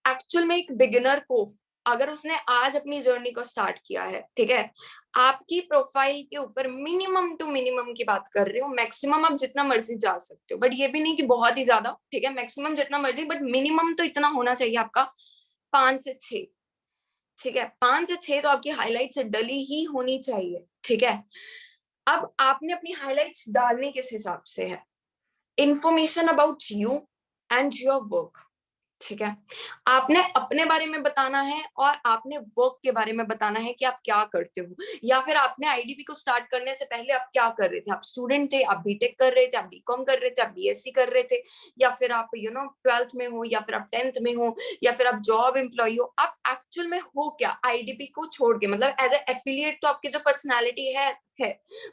एक्चुअल में एक बिगिनर को, अगर उसने आज अपनी जर्नी को स्टार्ट किया है, ठीक है, आपकी प्रोफाइल के ऊपर मिनिमम टू मिनिमम की बात कर रही हूँ, मैक्सिमम आप जितना मर्जी जा सकते हो, बट ये भी नहीं कि बहुत ही ज्यादा, ठीक है, मैक्सिमम जितना मर्जी, बट मिनिमम तो इतना होना चाहिए आपका 5 से 6, ठीक है। 5 से 6 तो आपकी हाईलाइट से डली ही होनी चाहिए, ठीक है। अब आपने अपनी हाईलाइट्स डालनी किस हिसाब से है? Information about you and your work, ठीक है। आपने अपने बारे में बताना है और आपने वर्क के बारे में बताना है कि आप क्या करते हो, या फिर आपने आईडीपी को स्टार्ट करने से पहले आप क्या कर रहे थे, आप स्टूडेंट थे, आप बीटेक कर रहे थे, आप बीकॉम कर रहे थे, आप बीएससी कर रहे थे, या फिर आप 12th में हो, या फिर आप 10th में हो, या फिर आप जॉब एम्प्लॉय हो, आप एक्चुअल में हो क्या आईडीपी को छोड़ के, मतलब एज ए एफिलिएट तो आपकी जो पर्सनैलिटी है,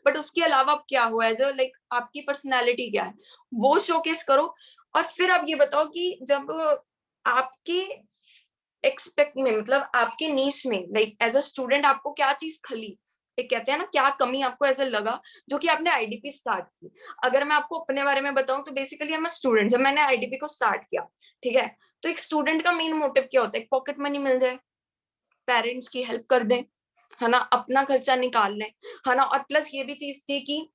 बट उसके अलावा आप क्या हो, एज ए लाइक आपकी पर्सनैलिटी क्या है, वो शोकेस करो। और फिर आप ये बताओ कि जब आपके एक्सपेक्ट में, मतलब आपके नीश में, लाइक एज अ स्टूडेंट आपको क्या चीज खली, एक कहते हैं ना क्या कमी आपको ऐसा लगा जो कि आपने आईडीपी स्टार्ट की। अगर मैं आपको अपने बारे में बताऊं तो बेसिकली मैं स्टूडेंट, जब मैंने आईडीपी को स्टार्ट किया, ठीक है, तो एक स्टूडेंट का मेन मोटिव क्या होता है? पॉकेट मनी मिल जाए, पेरेंट्स की हेल्प कर दें, है ना, अपना खर्चा निकाल लें, है ना। और प्लस ये भी चीज थी कि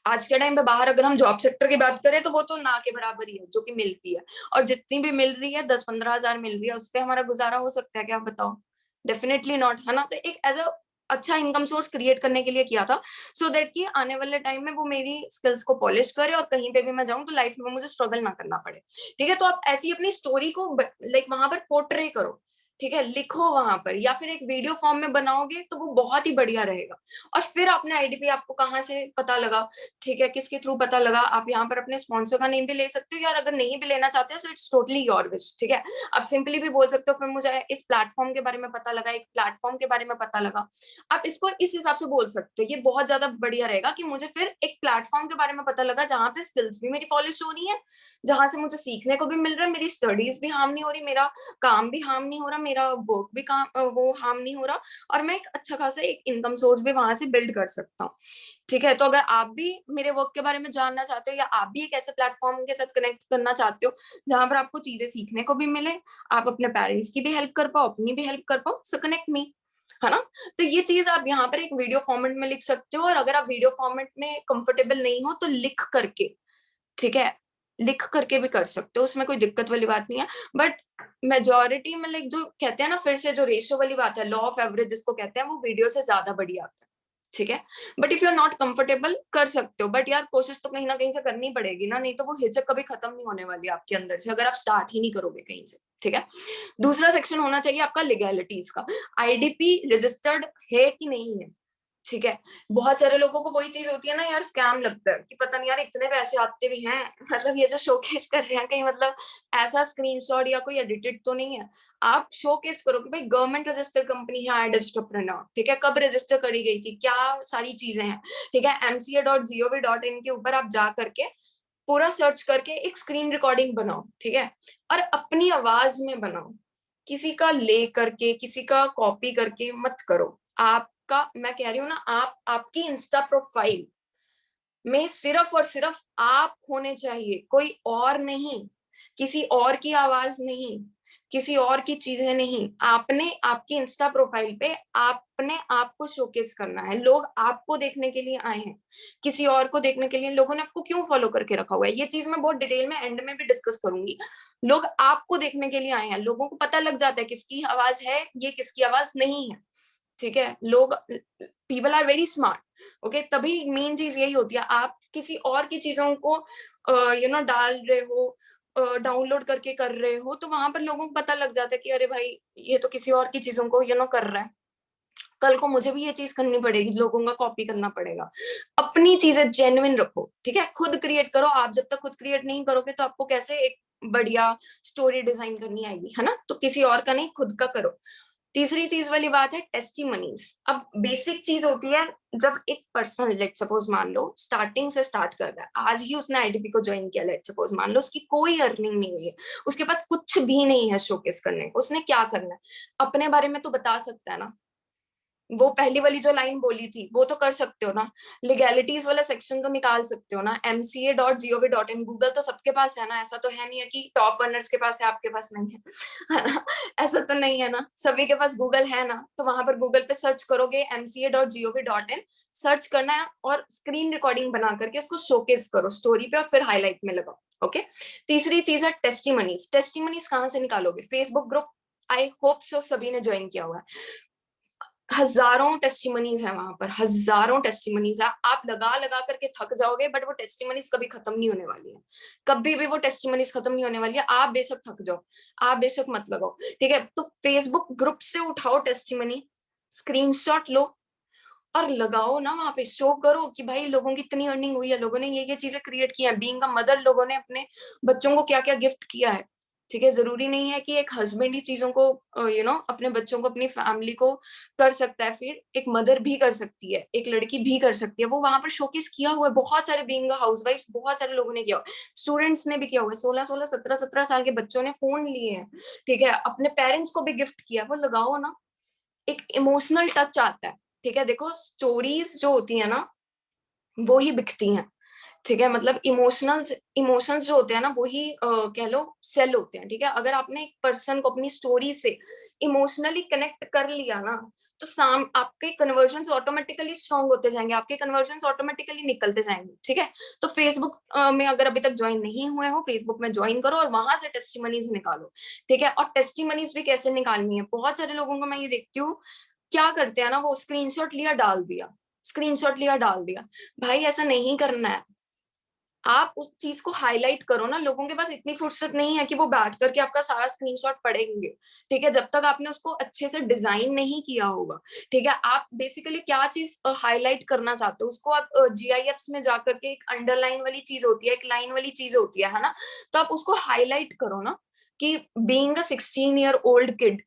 आज के टाइम पे बाहर अगर हम जॉब सेक्टर की बात करें तो वो तो ना के बराबर ही है जो कि मिलती है, और जितनी भी मिल रही है 10-15 हजार मिल रही है, उस पर हमारा गुजारा हो सकता है क्या, बताओ? डेफिनेटली नॉट, है ना। तो एक एज अ अच्छा इनकम सोर्स क्रिएट करने के लिए किया था, सो दैट कि आने वाले टाइम में वो मेरी स्किल्स को पॉलिश करे और कहीं पे भी मैं जाऊं तो लाइफ में मुझे स्ट्रगल ना करना पड़े, ठीक है। तो आप ऐसी अपनी स्टोरी को लाइक वहां पर पोर्ट्रे करो, ठीक है, लिखो वहां पर, या फिर एक वीडियो फॉर्म में बनाओगे तो वो बहुत ही बढ़िया रहेगा। और फिर अपने आईडीपी आपको कहाँ से पता लगा, ठीक है, किसके थ्रू पता लगा, आप यहाँ पर अपने स्पॉन्सर का नेम भी ले सकते हो, यार अगर नहीं भी लेना चाहते हो so it's totally your wish, ठीक है। आप सिंपली भी बोल सकते हो फिर मुझे इस प्लेटफॉर्म के बारे में पता लगा, एक प्लेटफॉर्म के बारे में पता लगा, आप इसको इस हिसाब से बोल सकते हो। ये बहुत ज्यादा बढ़िया रहेगा कि मुझे फिर एक प्लेटफॉर्म के बारे में पता लगा जहाँ पे स्किल्स भी मेरी पॉलिश हो रही है, जहां से मुझे सीखने को भी मिल रहा है, मेरी स्टडीज भी हार्म नहीं हो रही, मेरा काम भी हार्म नहीं हो रहा, मेरा वर्क भी काम वो हार्म नहीं हो रहा, और मैं एक अच्छा खासा एक इनकम सोर्स भी वहां से बिल्ड कर सकता हूँ, ठीक है। तो अगर आप भी मेरे वर्क के बारे में जानना चाहते हो, या आप भी एक ऐसे प्लेटफॉर्म के साथ कनेक्ट करना चाहते हो जहां पर आपको चीजें सीखने को भी मिले, आप अपने पेरेंट्स की भी हेल्प कर पाओ, अपनी भी हेल्प कर पाओ, सो कनेक्ट मी, है ना। तो ये चीज आप यहाँ पर एक वीडियो फॉर्मेट में लिख सकते हो, और अगर आप वीडियो फॉर्मेट में कंफर्टेबल नहीं हो तो लिख करके, ठीक है, लिख करके भी कर सकते हो, उसमें कोई दिक्कत वाली बात नहीं है। बट मेजोरिटी में लाइक जो कहते हैं ना, फिर से जो रेशियो वाली बात है, लॉ ऑफ एवरेज जिसको कहते हैं, वो वीडियो से ज्यादा बढ़िया आता है, ठीक है। But if you are not comfortable कर सकते हो, बट यार कोशिश तो कहीं ना कहीं से करनी पड़ेगी ना, नहीं तो वो हिचक कभी खत्म नहीं होने वाली आपके अंदर से अगर आप स्टार्ट ही नहीं करोगे कहीं से, ठीक है। दूसरा सेक्शन होना चाहिए आपका लीगैलिटीज का, आईडीपी रजिस्टर्ड है कि नहीं है, ठीक है, बहुत सारे लोगों को वही चीज होती है ना यार, स्कैम लगता है कि पता नहीं यार इतने पैसे आते भी हैं, मतलब ये जो शोकेस कर रहे हैं कहीं मतलब ऐसा स्क्रीनशॉट या कोई एडिटेड तो नहीं है। आप शोकेस करो कि भाई गवर्नमेंट रजिस्टर्ड कंपनी है एडस्टरप्रेन्योर, ठीक है, कब रजिस्टर करी गई थी, क्या सारी चीजें हैं, ठीक है, mca.gov.in के ऊपर आप जा करके पूरा सर्च करके एक स्क्रीन रिकॉर्डिंग बनाओ, ठीक है, और अपनी आवाज में बनाओ, किसी का ले करके किसी का कॉपी करके मत करो। आपका, मैं कह रही हूँ ना, आप आपकी इंस्टा प्रोफाइल में सिर्फ और सिर्फ आप होने चाहिए, कोई और नहीं, किसी और की आवाज नहीं, किसी और की चीजें नहीं। आपने आपकी इंस्टा प्रोफाइल पे आपने आपको शोकेस करना है। लोग आपको देखने के लिए आए हैं, किसी और को देखने के लिए लोगों ने आपको क्यों फॉलो करके रखा हुआ है, ये चीज मैं बहुत डिटेल में एंड में भी डिस्कस करूंगी। लोग आपको देखने के लिए आए हैं, लोगों को पता लग जाता है किसकी आवाज है, ये किसकी आवाज नहीं है, ठीक है। लोग, people are very smart, okay, तभी मेन चीज यही होती है। आप किसी और की चीजों को डाल रहे हो, डाउनलोड करके कर रहे हो, तो वहां पर लोगों को पता लग जाता है कि अरे भाई ये तो किसी और की चीजों को कर रहा है, कल को मुझे भी ये चीज करनी पड़ेगी, लोगों का कॉपी करना पड़ेगा। अपनी चीजें जेन्युइन रखो, ठीक है, खुद क्रिएट करो। आप जब तक खुद क्रिएट नहीं करोगे तो आपको कैसे एक बढ़िया स्टोरी डिजाइन करनी आएगी, है ना। तो किसी और का नहीं, खुद का करो। तीसरी चीज वाली बात है टेस्टिमनीज। अब बेसिक चीज होती है, जब एक पर्सन, लेट सपोज मान लो स्टार्टिंग से स्टार्ट कर रहा है, आज ही उसने आईडीपी को ज्वाइन किया, लेट सपोज मान लो उसकी कोई अर्निंग नहीं हुई है, उसके पास कुछ भी नहीं है शोकेस करने को, उसने क्या करना है, अपने बारे में तो बता सकता है ना। वो पहली वाली जो लाइन बोली थी वो तो कर सकते हो ना, लीगैलिटीज वाला सेक्शन तो निकाल सकते हो ना, mca.gov.in, गूगल तो सबके पास है ना, ऐसा तो है नहीं है कि टॉप अर्नर्स के पास है आपके पास नहीं है, है ना, ऐसा तो नहीं है ना, सभी के पास गूगल है ना। तो वहां पर गूगल पे सर्च करोगे mca.gov.in, सर्च करना है और स्क्रीन रिकॉर्डिंग बना करके उसको शोकेस करो स्टोरी पे और फिर हाईलाइट में लगाओ, ओके। तीसरी चीज है टेस्टिमनीज। टेस्टिमनीज कहाँ से निकालोगे, Facebook group, I hope so सभी ने ज्वाइन किया हुआ है, हजारों टेस्टिमनीज है वहां पर, हजारों टेस्टिमनीज है, आप लगा लगा करके थक जाओगे, बट वो टेस्टिमनीज कभी खत्म नहीं होने वाली है, कभी भी वो टेस्टिमनीज खत्म नहीं होने वाली है। आप बेशक थक जाओ, आप बेशक मत लगाओ, ठीक है। तो फेसबुक ग्रुप से उठाओ टेस्टिमनी, स्क्रीनशॉट लो और लगाओ ना, वहां पे शो करो कि भाई लोगों की इतनी अर्निंग हुई है, लोगों ने ये चीजें क्रिएट की है, बीइंग अ मदर लोगों ने अपने बच्चों को क्या क्या गिफ्ट किया है, ठीक है। जरूरी नहीं है कि एक हस्बैंड ही चीजों को अपने बच्चों को, अपनी फैमिली को कर सकता है, फिर एक मदर भी कर सकती है, एक लड़की भी कर सकती है। वो वहां पर शोकेस किया हुआ है, बहुत सारे बीइंग हाउस वाइफ, बहुत सारे लोगों ने किया हुआ है, स्टूडेंट्स ने भी किया हुआ है, 16 16 17 17 साल के बच्चों ने फोन लिए हैं, ठीक है, अपने पेरेंट्स को भी गिफ्ट किया। वो लगाओ ना, एक इमोशनल टच आता है, ठीक है। देखो स्टोरीज जो होती है ना वो ही बिकती हैं, ठीक है, मतलब इमोशंस जो होते हैं ना वो ही कह लो सेल होते हैं, ठीक है। अगर आपने एक पर्सन को अपनी स्टोरी से इमोशनली कनेक्ट कर लिया ना, तो आपके कन्वर्जन ऑटोमेटिकली स्ट्रांग होते जाएंगे, आपके कन्वर्जन ऑटोमेटिकली निकलते जाएंगे, ठीक है। तो फेसबुक में अगर अभी तक ज्वाइन नहीं हुए हो, फेसबुक में ज्वाइन करो और वहां से टेस्टिमनीज निकालो, ठीक है। और टेस्टिमनीज भी कैसे निकालनी है, बहुत सारे लोगों को मैं ये देखती हूँ क्या करते हैं ना, वो स्क्रीनशॉट लिया डाल दिया, स्क्रीनशॉट लिया डाल दिया। भाई ऐसा नहीं करना है, आप उस चीज को हाईलाइट करो ना। लोगों के पास इतनी फुर्सत नहीं है कि वो बैठ करके आपका सारा स्क्रीनशॉट पढ़ेंगे, ठीक है, जब तक आपने उसको अच्छे से डिजाइन नहीं किया होगा, ठीक है। आप बेसिकली क्या चीज हाईलाइट करना चाहते हो, उसको आप जीआईएफ में जाकर के, एक अंडरलाइन वाली चीज होती है, एक लाइन वाली चीज होती है ना, तो आप उसको हाईलाइट करो ना कि being a 16 year old kid,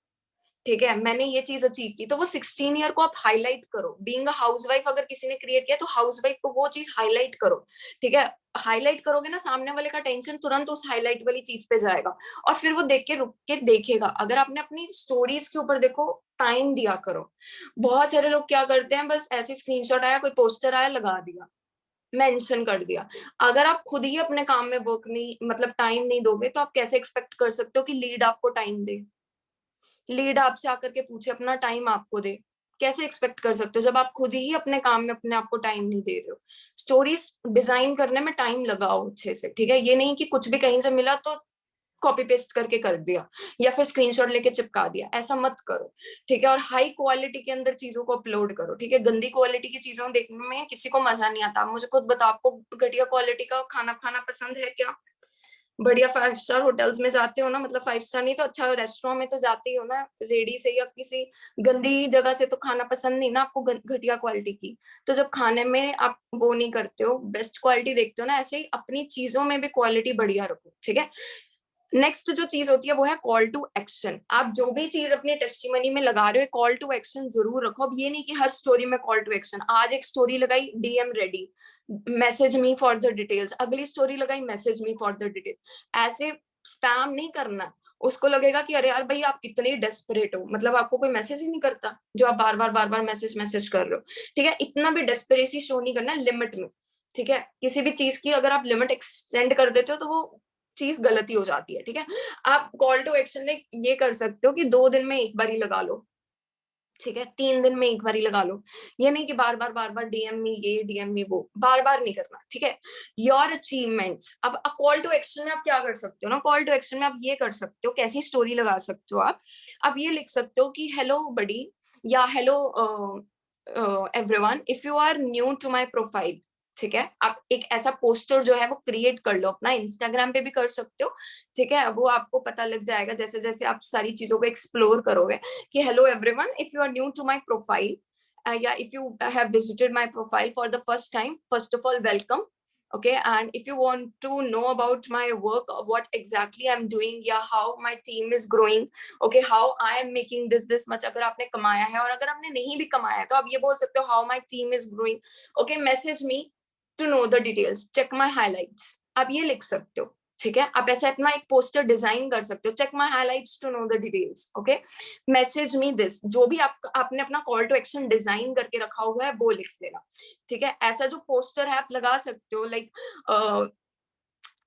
ठीक है, मैंने ये चीज अचीव की, तो वो 16 ईयर को आप हाईलाइट करो। बीइंग अ हाउसवाइफ अगर किसी ने क्रिएट किया तो हाउसवाइफ को वो चीज हाईलाइट करो, ठीक है। हाईलाइट करोगे ना, सामने वाले का टेंशन तुरंत उस हाईलाइट वाली चीज पे जाएगा और फिर वो देख के रुक के देखेगा। अगर आपने अपनी स्टोरीज के ऊपर देखो टाइम दिया करो। बहुत सारे लोग क्या करते हैं, बस ऐसे स्क्रीनशॉट आया, कोई पोस्टर आया, लगा दिया, मेंशन कर दिया। अगर आप खुद ही अपने काम में वर्क नहीं, मतलब टाइम नहीं दोगे, तो आप कैसे एक्सपेक्ट कर सकते हो कि लीड आपको टाइम दे, लीड आपसे आकर के पूछे, अपना टाइम आपको दे। कैसे एक्सपेक्ट कर सकते हो जब आप खुद ही अपने काम में अपने आप को टाइम नहीं दे रहे हो। स्टोरीज डिजाइन करने में टाइम लगाओ अच्छे से, ठीक है। ये नहीं कि कुछ भी कहीं से मिला तो कॉपी पेस्ट करके कर दिया या फिर स्क्रीनशॉट लेके चिपका दिया, ऐसा मत करो, ठीक है। और हाई क्वालिटी के अंदर चीजों को अपलोड करो, ठीक है। गंदी क्वालिटी की चीजों देखने में किसी को मजा नहीं आता। मुझे खुद बताओ, आपको घटिया क्वालिटी का खाना खाना पसंद है क्या? बढ़िया 5 स्टार होटल्स में जाते हो ना, मतलब 5 स्टार नहीं तो अच्छा रेस्टोरेंट में तो जाते ही हो ना, रेडी से या किसी गंदी जगह से तो खाना पसंद नहीं ना आपको, घटिया क्वालिटी की। तो जब खाने में आप वो नहीं करते हो, बेस्ट क्वालिटी देखते हो ना, ऐसे ही अपनी चीजों में भी क्वालिटी बढ़िया रखो, ठीक है। नेक्स्ट जो चीज होती है वो है कॉल टू एक्शन। आप जो भी चीज अपनी टेस्टिमनी में लगा रहे हो, कॉल टू एक्शन जरूर रखो। अब ये नहीं कि हर स्टोरी में कॉल टू एक्शन, आज एक स्टोरी लगाई DM ready, message me for the details, अगली स्टोरी लगाई message me for the details. ऐसे स्पैम नहीं करना, उसको लगेगा कि अरे यार भाई आप कितने डेस्परेट हो, मतलब आपको कोई मैसेज ही नहीं करता जो आप बार बार मैसेज मैसेज कर रहे हो, ठीक है। इतना भी डेस्परेसी शो नहीं करना, लिमिट में, ठीक है। किसी भी चीज की अगर आप लिमिट एक्सटेंड कर देते हो तो वो चीज गलती हो जाती है, ठीक है। आप कॉल टू एक्शन में ये कर सकते हो कि 2 दिन में एक बार ही लगा लो, ठीक है, 3 दिन में एक बार ही लगा लो। ये नहीं कि बार बार डीएम में ये डीएम में वो, बार बार नहीं करना, ठीक है। Your achievements. अब कॉल टू एक्शन में आप क्या कर सकते हो ना, कॉल टू एक्शन में आप ये कर सकते हो, कैसी स्टोरी लगा सकते हो आप ये लिख सकते हो कि हेलो बडी, या hello everyone, if you are new to my profile, ठीक है। आप एक ऐसा पोस्टर जो है वो क्रिएट कर लो, अपना इंस्टाग्राम पे भी कर सकते हो, ठीक है। वो आपको पता लग जाएगा जैसे जैसे आप सारी चीजों को एक्सप्लोर करोगे कि hello everyone, if you are new to my profile, yeah, if you have visited my profile for the first time, first of all welcome, okay, and if you want to know about my work, what exactly I'm doing, yeah, how my team is growing, okay, how I am making this much, अगर आपने कमाया है, और अगर आपने नहीं भी कमाया है तो आप ये बोल सकते हो how my team is growing, okay, message me to know the details, check my highlights, आप ये लिख सकते हो, ठीक है। आप ऐसे अपना एक पोस्टर डिजाइन कर सकते हो, check my highlights to know the details, okay, message me this, जो भी आपने अपना कॉल टू एक्शन डिजाइन करके रखा हुआ है वो लिख देना, ठीक है। ऐसा जो पोस्टर है आप लगा सकते हो, लाइक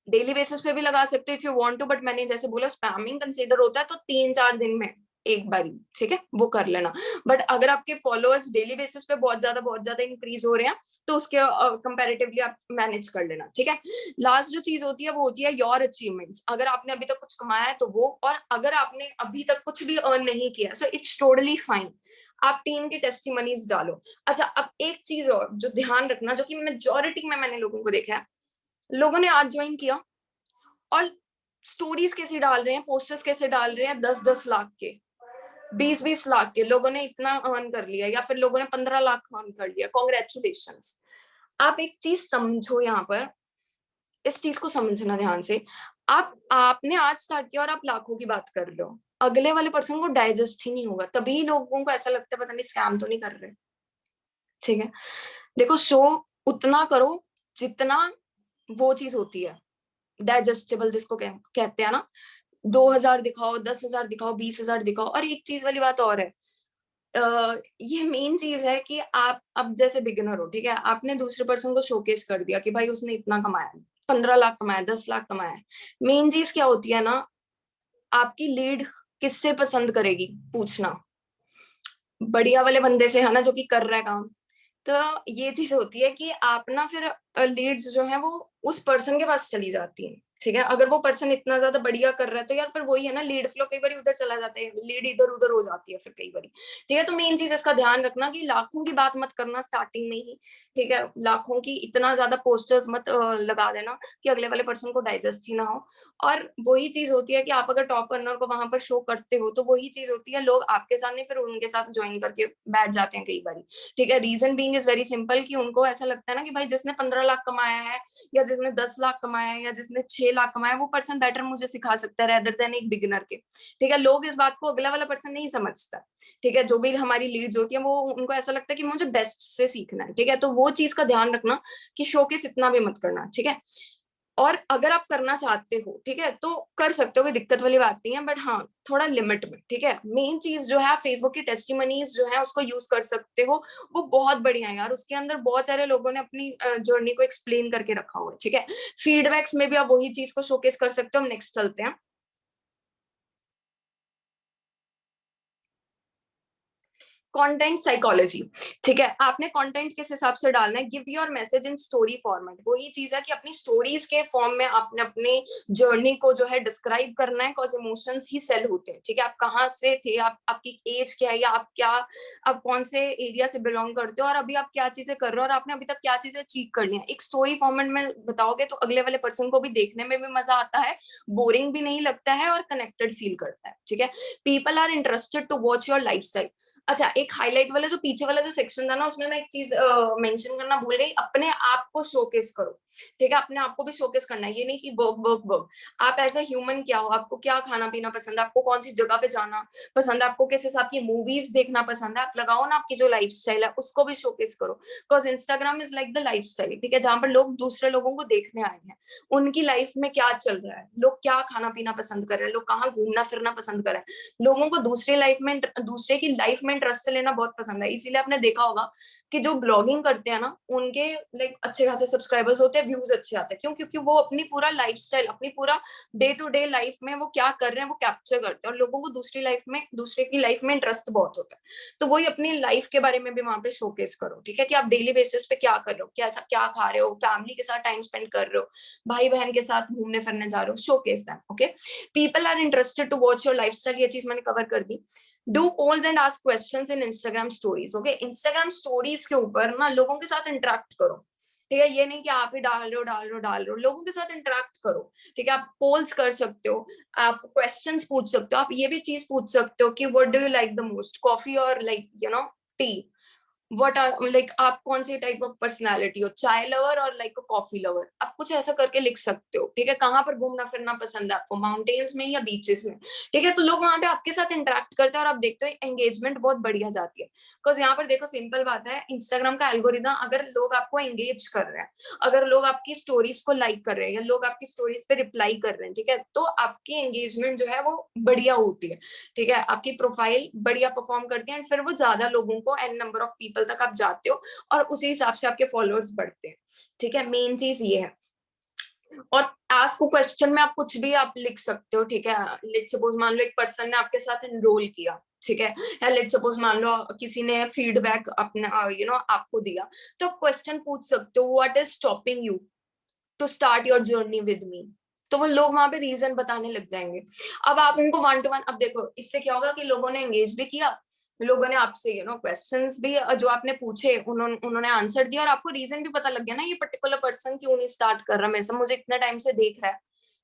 डेली बेसिस पे भी लगा सकते हो if you want to, but मैंने जैसे बोला स्पैमिंग कंसीडर होता है तो 3-4 दिन में एक बारी, ठीक है, वो कर लेना। बट अगर आपके फॉलोअर्स डेली बेसिस पे बहुत ज्यादा इंक्रीज हो रहे हैं तो उसके कंपैरेटिवली आप मैनेज कर लेना, ठीक है। लास्ट जो चीज होती है वो होती है योर अचीवमेंट्स। अगर आपने अभी तक कुछ कमाया है तो वो, और अगर आपने अभी तक कुछ भी अर्न नहीं किया सो इट्स टोटली फाइन, आप टीम की टेस्टिमनीज डालो। अच्छा, अब एक चीज और जो ध्यान रखना, जो कि मेजोरिटी में मैंने लोगों को देखा है, लोगों ने आज ज्वाइन किया और स्टोरीज कैसे डाल रहे हैं, पोस्टर्स कैसे डाल रहे हैं, 10-10 लाख के, 20-20 लाख के, लोगों ने इतना अर्न कर लिया, या फिर लोगों ने 15 लाख अर्न कर लिया, कॉन्ग्रेचुलेशंस। आप एक चीज समझो यहाँ पर, इस चीज को समझना ध्यान से। आपने आज स्टार्ट किया और आप लाखों की बात कर रहे हो, अगले वाले पर्सन को डाइजेस्ट ही नहीं होगा, तभी लोगों को ऐसा लगता है पता नहीं स्कैम तो नहीं कर रहे, ठीक है। देखो, शो उतना करो जितना वो चीज होती है डाइजेस्टेबल, जिसको कहते हैं ना। 2,000 दिखाओ, 10,000 दिखाओ, 20,000 दिखाओ। और एक चीज वाली बात और है, ये मेन चीज है कि आप अब जैसे बिगिनर हो, ठीक है, आपने दूसरे पर्सन को शोकेस कर दिया कि भाई उसने इतना कमाया, 15 लाख कमाया, 10 लाख कमाया। मेन चीज क्या होती है ना, आपकी लीड किससे पसंद करेगी, पूछना बढ़िया वाले बंदे से, है ना, जो कि कर रहा है काम। तो ये चीज होती है कि आप ना फिर लीड्स जो है वो उस पर्सन के पास चली जाती है, ठीक है। अगर वो पर्सन इतना ज्यादा बढ़िया कर रहा है तो यार फिर वही है ना, लीड फ्लो कई बार उधर चला जाता है, लीड इधर उधर हो जाती है फिर कई बार, ठीक है। तो मेन चीज इसका ध्यान रखना कि लाखों की बात मत करना स्टार्टिंग में ही, ठीक है। लाखों की इतना ज्यादा पोस्टर्स मत लगा देना कि अगले वाले पर्सन को डाइजेस्ट ही ना हो। और वही चीज होती है कि आप अगर टॉप अर्नर को वहां पर शो करते हो तो वही चीज होती है, लोग आपके सामने फिर उनके साथ ज्वाइन करके बैठ जाते हैं कई बार, ठीक है। Reason being is very simple कि उनको ऐसा लगता है ना कि भाई जिसने 15 लाख कमाया है, या जिसने 10 लाख कमाया है, या जिसने 6 लाख कमाया, वो पर्सन बेटर मुझे सिखा सकता है रेदर देन एक बिगिनर के, ठीक है। लोग इस बात को अगला वाला पर्सन नहीं समझता, ठीक है। जो भी हमारी लीड्स होती है वो उनको ऐसा लगता है कि मुझे बेस्ट से सीखना है, ठीक है। तो वो चीज का ध्यान रखना कि शोकेस इतना भी मत करना, ठीक है। और अगर आप करना चाहते हो, ठीक है, तो कर सकते हो, कोई दिक्कत वाली बात नहीं है, बट हाँ थोड़ा लिमिट में, ठीक है। मेन चीज जो है, फेसबुक की टेस्टिमनीज जो है उसको यूज कर सकते हो, वो बहुत बढ़िया है यार। उसके अंदर बहुत सारे लोगों ने अपनी जर्नी को एक्सप्लेन करके रखा हुआ है, ठीक है। फीडबैक्स में भी आप वही चीज को शोकेस कर सकते हो। हम नेक्स्ट चलते हैं। कंटेंट साइकोलॉजी, ठीक है। आपने कंटेंट किस हिसाब से डालना है, give your message in story format. वही चीज है कि अपनी स्टोरीज के फॉर्म में आपने अपनी जर्नी को जो है डिस्क्राइब करना है, बिकॉज इमोशंस ही सेल होते हैं, ठीक है। आप कहाँ से थे, आप आपकी एज क्या है, या आप कौन से एरिया से बिलोंग करते हो, और अभी आप क्या चीजें कर रहे हो, और आपने अभी तक क्या चीजें अचीव कर ली है। एक स्टोरी फॉर्मेट में बताओगे तो अगले वाले पर्सन को भी देखने में भी मजा आता है, बोरिंग भी नहीं लगता है, और कनेक्टेड फील करता है, ठीक है। People are interested to watch your lifestyle. अच्छा, एक हाईलाइट वाला जो पीछे वाला जो सेक्शन था ना, उसमें मैं एक चीज मेंशन करना भूल गई, अपने आप को शोकेस करो, ठीक है। अपने आप को भी शोकेस करना है, ये नहीं कि वर्क वर्क वर्क। आप एज अ ह्यूमन क्या हो, आपको क्या खाना पीना पसंद है, आपको कौन सी जगह पे जाना पसंद है, आपको किस हिसाब की मूवीज देखना पसंद है, आप लगाओ ना आपकी जो लाइफस्टाइल है उसको भी शोकेस करो, because Instagram is like the lifestyle, ठीक है, जहां पर लोग दूसरे लोगों को देखने आए हैं, उनकी लाइफ में क्या चल रहा है, लोग क्या खाना पीना पसंद कर रहे हैं, लोग कहाँ घूमना फिरना पसंद कर रहे हैं। लोगों को दूसरे की लाइफ में इंटरेस्ट लेना बहुत पसंद है, इसीलिए आपने देखा होगा कि जो ब्लॉगिंग करते हैं ना, उनके लाइक अच्छे खासे सब्सक्राइबर्स होते हैं, व्यूज अच्छे आते हैं। क्यों? क्योंकि वो अपनी पूरा लाइफस्टाइल, अपनी पूरा डे टू डे लाइफ में वो क्या कर रहे हैं वो कैप्चर करते हैं, और लोगों को दूसरे की लाइफ में इंटरेस्ट बहुत होता है। तो वही अपनी लाइफ के बारे में भी वहां पे शोकेस करो, ठीक है, कि आप डेली बेसिस पे क्या कर रहे हो, क्या खा रहे हो, फैमिली के साथ टाइम स्पेंड कर रहे हो, भाई बहन के साथ घूमने फिरने जा रहे हो, showcase them. Okay, people are interested to watch your lifestyle, ये चीज मैंने कवर कर दी। Do polls and ask questions in Instagram stories. Okay, Instagram stories के ऊपर ना लोगों के साथ इंटरेक्ट करो, ठीक है। ये नहीं कि आप ही डाल रहे हो, लोगों के साथ इंटरेक्ट करो, ठीक है। आप पोल्स कर सकते हो, आप क्वेश्चंस पूछ सकते हो, आप ये भी चीज पूछ सकते हो कि what do you like the most, coffee और like tea. What are like आप कौन सी टाइप ऑफ पर्सनालिटी हो, चाय लवर और लाइक कॉफी लवर, आप कुछ ऐसा करके लिख सकते हो, ठीक है। कहाँ पर घूमना फिरना पसंद है आपको, माउंटेन्स में या बीचेस में, ठीक है। तो लोग वहां पे आपके साथ इंटरेक्ट करते हैं और आप देखते हो एंगेजमेंट बहुत बढ़िया जाती है, बिकॉज यहाँ पर देखो सिंपल बात है, इंस्टाग्राम का एल्गोरिदम, अगर लोग आपको एंगेज कर रहे हैं, अगर लोग आपकी स्टोरीज को लाइक कर रहे हैं, या लोग आपकी स्टोरीज पे रिप्लाई कर रहे हैं, ठीक है, तो आपकी एंगेजमेंट जो है वो बढ़िया होती है, ठीक है। आपकी प्रोफाइल बढ़िया परफॉर्म करती है, एंड फिर वो ज्यादा लोगों को, एन नंबर ऑफ पीपल तक आप जाते हो, और उसी हिसाब से आपके फॉलोअर्स बढ़ते हैं, ठीक है। मेन चीज ये है। और आस्क क्वेश्चन में आप कुछ भी आप लिख सकते हो, ठीक है। लेट्स सपोज मान लो एक पर्सन ने आपके साथ एनरोल किया, ठीक है, या लेट्स सपोज मान लो किसी ने फीडबैक अपना आपको दिया, तो आप क्वेश्चन पूछ सकते हो, what is stopping you to start your journey with me. तो वो लोग वहां पे रीजन बताने लग जाएंगे। अब आप उनको वन टू वन, अब देखो इससे क्या होगा कि लोगों ने एंगेज भी किया, लोगों ने आपसे क्वेश्चंस भी जो आपने पूछे उन्होंने आंसर दिया, और आपको रीजन भी पता लग गया ना, ये पर्टिकुलर पर्सन क्यों नहीं स्टार्ट कर रहा, मेरे से मुझे इतने टाइम से देख रहा है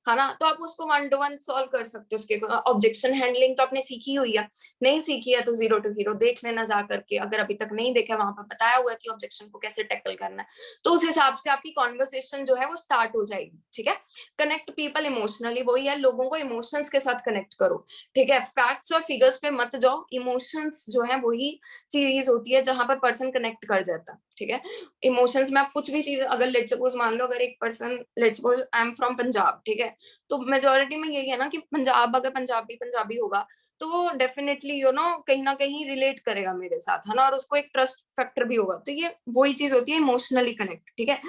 ना। तो आप उसको वन टू वन सॉल्व कर सकते हो। उसके ऑब्जेक्शन हैंडलिंग तो आपने सीखी हुई है, नहीं सीखी है तो जीरो टू हीरो देख लेना जा करके, अगर अभी तक नहीं देखा, वहां पर बताया हुआ है कि ऑब्जेक्शन को कैसे टैकल करना है, तो उस हिसाब से आपकी कॉन्वर्सेशन जो है वो स्टार्ट हो जाएगी, ठीक है। कनेक्ट पीपल इमोशनली, वही है, लोगों को इमोशंस के साथ कनेक्ट करो, ठीक है। फैक्ट्स और फिगर्स पे मत जाओ, इमोशंस जो है वही चीज होती है जहां पर पर्सन कनेक्ट कर जाता है, ठीक है। इमोशंस में आप कुछ भी चीज, अगर लेट्स सपोज मान लो, अगर एक person, let's suppose I am from Punjab, ठीक है, तो मेजोरिटी में यही है ना कि पंजाब, अगर पंजाबी पंजाबी होगा तो वो डेफिनेटली कहीं ना कहीं रिलेट करेगा मेरे साथ, है ना, और उसको एक ट्रस्ट फैक्टर भी होगा। तो ये वही चीज होती है इमोशनली कनेक्ट, ठीक है।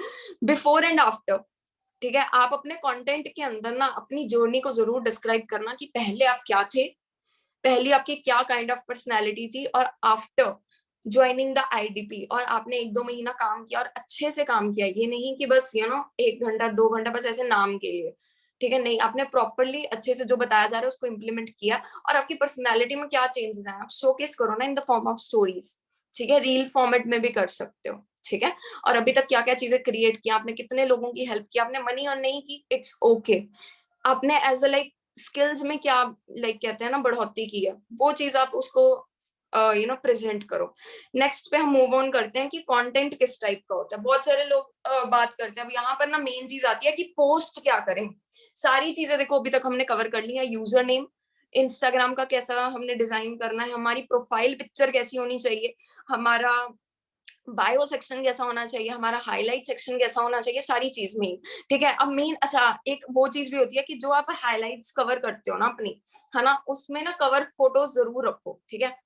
बिफोर एंड आफ्टर, ठीक है। आप अपने कंटेंट के अंदर ना अपनी जर्नी को जरूर डिस्क्राइब करना कि पहले आप क्या थे, पहली आपकी क्या काइंड ऑफ पर्सनैलिटी थी, और आफ्टर ज्वाइनिंग द आईडीपी, और आपने 1-2 महीना काम किया और अच्छे से काम किया, ये नहीं कि बस 1 घंटा 2 घंटा बस ऐसे नाम के लिए, ठीक है, नहीं, आपने प्रॉपरली अच्छे से जो बताया जा रहा है उसको इम्प्लीमेंट किया, और आपकी पर्सनैलिटी में क्या चेंजेस आए आप शोकेस करो ना in the form of stories, ठीक है। रील फॉर्मेट में भी कर सकते हो, ठीक है। और अभी तक क्या क्या चीजें क्रिएट की, आपने कितने लोगों की हेल्प की, आपने मनी अर्न नहीं की, इट्स ओके, आपने एज अ लाइक स्किल्स में क्या लाइक कहते हैं ना बढ़ोतरी की है, वो चीज आप उसको प्रेजेंट करो। नेक्स्ट पे हम मूव ऑन करते हैं कि कंटेंट किस टाइप का होता है। बहुत सारे लोग बात करते हैं, अब यहाँ पर ना मेन चीज आती है कि पोस्ट क्या करें। सारी चीजें देखो अभी तक हमने कवर कर ली है, यूजर नेम, इंस्टाग्राम का कैसा हमने डिजाइन करना है, हमारी प्रोफाइल पिक्चर कैसी होनी चाहिए, हमारा बायो सेक्शन कैसा होना चाहिए, हमारा हाईलाइट सेक्शन कैसा होना चाहिए, सारी चीज मेन, ठीक है। अब मेन, अच्छा एक वो चीज भी होती है कि जो आप हाईलाइट्स कवर करते हो ना अपनी, है ना, उसमें ना कवर फोटोज जरूर रखो, ठीक है।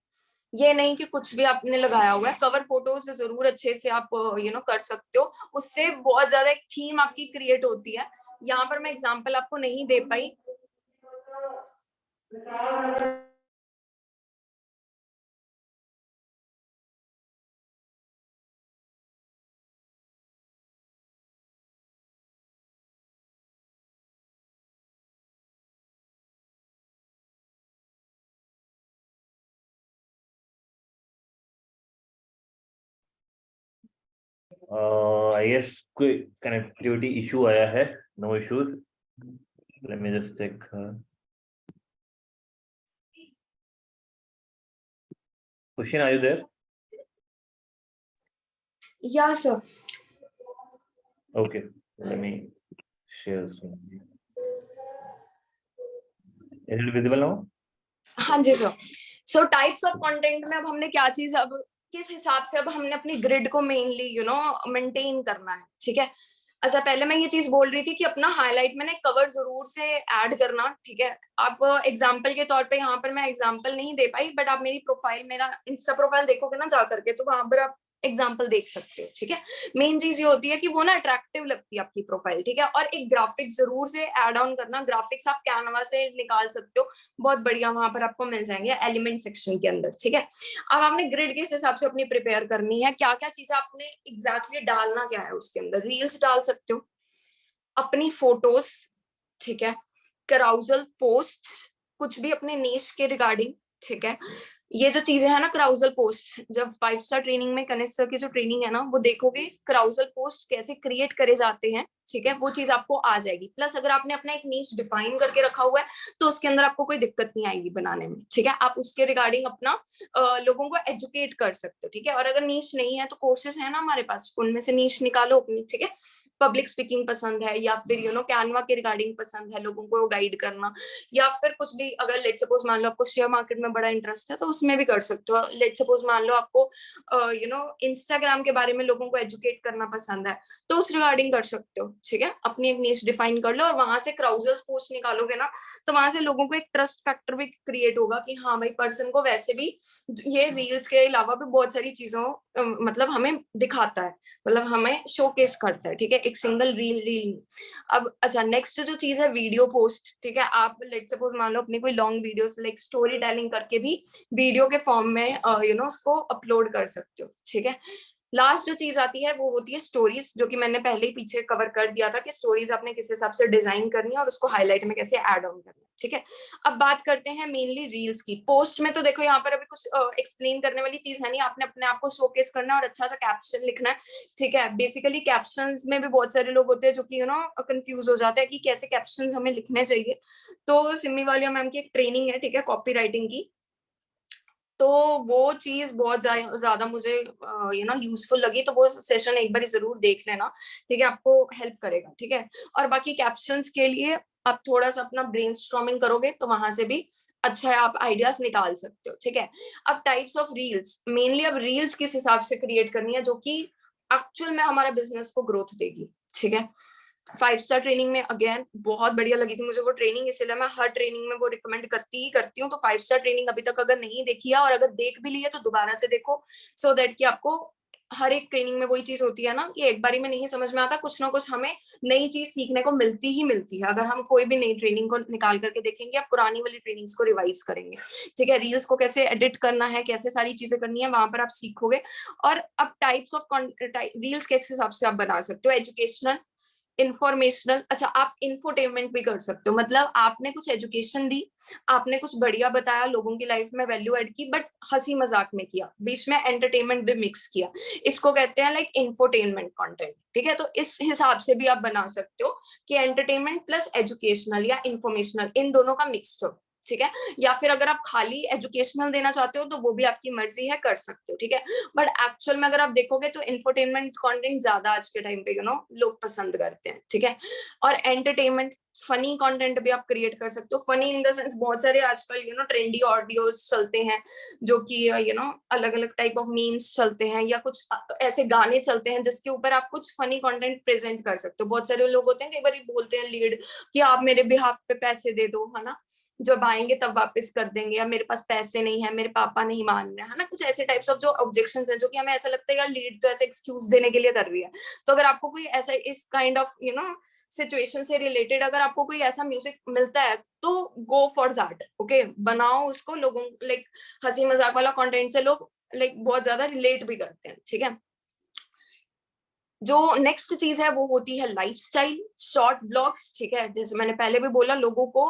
ये नहीं कि कुछ भी आपने लगाया हुआ है, कवर फोटोज जरूर अच्छे से आप कर सकते हो, उससे बहुत ज्यादा एक थीम आपकी क्रिएट होती है। यहाँ पर मैं एग्जांपल आपको नहीं दे पाई, आई गेस कोई कनेक्टिविटी इशू आया है. No issues. Let me just check. Hushin, are you there? Yeah, sir. Okay, let me share screen. Is it visible now? हाँ जी sir. So types of content में अब हमने क्या चीज, अब किस हिसाब से अब हमने अपनी ग्रिड को मेनली मेंटेन करना है. ठीक है. अच्छा, पहले मैं ये चीज बोल रही थी कि अपना हाईलाइट में ना कवर जरूर से ऐड करना. ठीक है. आप एग्जांपल के तौर पे, यहाँ पर मैं एग्जांपल नहीं दे पाई, बट आप मेरी प्रोफाइल, मेरा इंस्टा प्रोफाइल देखोगे ना जा करके, तो वहां पर आप एग्जाम्पल देख सकते हो. ठीक है. मेन चीज ये होती है कि वो ना अट्रैक्टिव लगती है आपकी प्रोफाइल. ठीक है. और एक ग्राफिक जरूर से ऐड ऑन करना. ग्राफिक्स आप कैनवा से निकाल सकते हो, बहुत बढ़िया वहां पर आपको मिल जाएंगे एलिमेंट सेक्शन के अंदर. ठीक है. अब आपने ग्रिड के हिसाब से अपनी प्रिपेयर करनी है. क्या क्या चीजें आपने एग्जैक्टली डालना क्या है उसके अंदर. रील्स डाल सकते हो, अपनी फोटोज. ठीक है. कराउजल पोस्ट, कुछ भी अपने नीश के रिगार्डिंग. ठीक है. ये जो चीजें है ना, क्राउजल पोस्ट, जब 5 स्टार ट्रेनिंग में कनिष्ठ सर की जो ट्रेनिंग है ना, वो देखोगे क्राउजल पोस्ट कैसे क्रिएट करे जाते हैं. ठीक है. वो चीज आपको आ जाएगी. प्लस अगर आपने अपना एक नीश डिफाइन करके रखा हुआ है तो उसके अंदर आपको कोई दिक्कत नहीं आएगी बनाने में. ठीक है. आप उसके रिगार्डिंग अपना लोगों को एजुकेट कर सकते हो. ठीक है. और अगर नीश नहीं है तो कोर्सेज है ना हमारे पास, उनमें से नीश निकालो अपनी. ठीक है. पब्लिक स्पीकिंग पसंद है, या फिर कैनवा के रिगार्डिंग पसंद है लोगों को गाइड करना, या फिर कुछ भी, अगर लेट सपोज मान लो आपको शेयर मार्केट में बड़ा इंटरेस्ट है तो उसमें भी कर सकते हो. लेट सपोज मान लो आपको इंस्टाग्राम के बारे में लोगों को एजुकेट करना पसंद है तो उस रिगार्डिंग कर सकते हो. ठीक है. अपनी एक नीश डिफाइन कर लो और वहां से क्राउजल पोस्ट निकालोगे ना, तो वहां से लोगों को एक ट्रस्ट फैक्टर भी क्रिएट होगा कि हाँ भाई, पर्सन को वैसे भी ये रील्स के अलावा भी बहुत सारी चीजों मतलब हमें दिखाता है, मतलब हमें शोकेस करता है. ठीक है. एक सिंगल रील. अब अच्छा, नेक्स्ट जो चीज है वीडियो पोस्ट. ठीक है. आप लेट सपोज मान लो अपनी कोई long videos like story telling करके भी वीडियो के फॉर्म में उसको अपलोड कर सकते हो. ठीक है. लास्ट जो चीज आती है वो होती है स्टोरीज, जो कि मैंने पहले ही पीछे कवर कर दिया था कि स्टोरीज आपने किस हिसाब से डिजाइन करनी है और उसको हाईलाइट में कैसे ऐड ऑन करना है. ठीक है. अब बात करते हैं मेनली रील्स की. पोस्ट में तो देखो यहाँ पर अभी कुछ एक्सप्लेन करने वाली चीज है नहीं, आपने अपने आप को शोकेस करना है और अच्छा सा कैप्शन लिखना है. ठीक है. बेसिकली कैप्शंस में भी बहुत सारे लोग होते हैं जो कि कंफ्यूज हो जाते हैं कि कैसे कैप्शंस हमें लिखने चाहिए. तो सिमी वालिया मैम की एक ट्रेनिंग है. ठीक है. कॉपी राइटिंग की. तो वो चीज बहुत ज्यादा मुझे यूजफुल लगी, तो वो सेशन एक बार जरूर देख लेना. ठीक है. आपको हेल्प करेगा. ठीक है. और बाकी कैप्शंस के लिए आप थोड़ा सा अपना ब्रेनस्टॉर्मिंग करोगे तो वहां से भी अच्छा है, आप आइडियाज निकाल सकते हो. ठीक है. अब टाइप्स ऑफ रील्स, मेनली अब रील्स किस हिसाब से क्रिएट करनी है जो कि एक्चुअल में हमारा बिजनेस को ग्रोथ देगी. ठीक है. 5 स्टार ट्रेनिंग में अगेन बहुत बढ़िया लगी थी मुझे वो ट्रेनिंग, इसलिए मैं हर ट्रेनिंग में वो रिकमेंड करती ही करती हूँ. तो 5 स्टार ट्रेनिंग अभी तक अगर नहीं देखी है और अगर देख भी ली है तो दोबारा से देखो, सो दैट कि आपको हर एक ट्रेनिंग में वही चीज होती है ना कि एक बारी में नहीं समझ में आता, कुछ ना कुछ हमें नई चीज सीखने को मिलती ही मिलती है अगर हम कोई भी नई ट्रेनिंग को निकाल करके देखेंगे या पुरानी वाली ट्रेनिंग्स को रिवाइज करेंगे. ठीक है. रील्स को कैसे एडिट करना है, कैसे सारी चीजें करनी है, वहां पर आप सीखोगे. और अब टाइप्स ऑफ रील्स किस हिसाब से आप बना सकते हो. Educational, informational. अच्छा, आप इंफोटेनमेंट भी कर सकते हो, मतलब आपने कुछ एजुकेशन दी, आपने कुछ बढ़िया बताया, लोगों की लाइफ में वैल्यू ऐड की, बट हंसी मजाक में किया, बीच में एंटरटेनमेंट भी मिक्स किया. इसको कहते हैं लाइक इंफोटेनमेंट कंटेंट. ठीक है. तो इस हिसाब से भी आप बना सकते हो कि एंटरटेनमेंट प्लस एजुकेशनल या इंफॉर्मेशनल, इन दोनों का मिक्स हो. ठीक है. या फिर अगर आप खाली एजुकेशनल देना चाहते हो तो वो भी आपकी मर्जी है, कर सकते हो. ठीक है. बट एक्चुअल में अगर आप देखोगे तो इंफोटेनमेंट कंटेंट ज्यादा आज के टाइम पे लोग पसंद करते हैं. ठीक है. और एंटरटेनमेंट, फनी कंटेंट भी आप क्रिएट कर सकते हो. फनी इन द सेंस बहुत सारे आजकल ट्रेंडी ऑडियोज चलते हैं जो कि अलग अलग टाइप ऑफ मीम्स चलते हैं, या कुछ ऐसे गाने चलते हैं जिसके ऊपर आप कुछ फनी कंटेंट प्रेजेंट कर सकते हो. बहुत सारे लोग होते हैं कई बार बोलते हैं लीड कि आप मेरे बिहाफ पे पैसे दे दो, है ना, जब आएंगे तब वापस कर देंगे, या मेरे पास पैसे नहीं है, मेरे पापा नहीं मान रहे, है ना, कुछ ऐसे टाइप्स ऑफ जो ऑब्जेक्शंस हैं जो कि हमें ऐसा लगता है यार लीड तो ऐसे एक्सक्यूज देने के लिए कर रही है. तो अगर आपको कोई ऐसा इस काइंड ऑफ सिचुएशन से रिलेटेड अगर आपको कोई ऐसा म्यूजिक मिलता है तो गो फॉर दैट. ओके. बनाओ उसको, लोगों लाइक हंसी मजाक वाला कंटेंट से लोग लाइक बहुत ज्यादा रिलेट भी करते हैं. ठीक है. जो नेक्स्ट चीज है वो होती है लाइफस्टाइल, शॉर्ट ब्लॉग्स, ठीक है। जैसे मैंने पहले भी बोला, लोगों को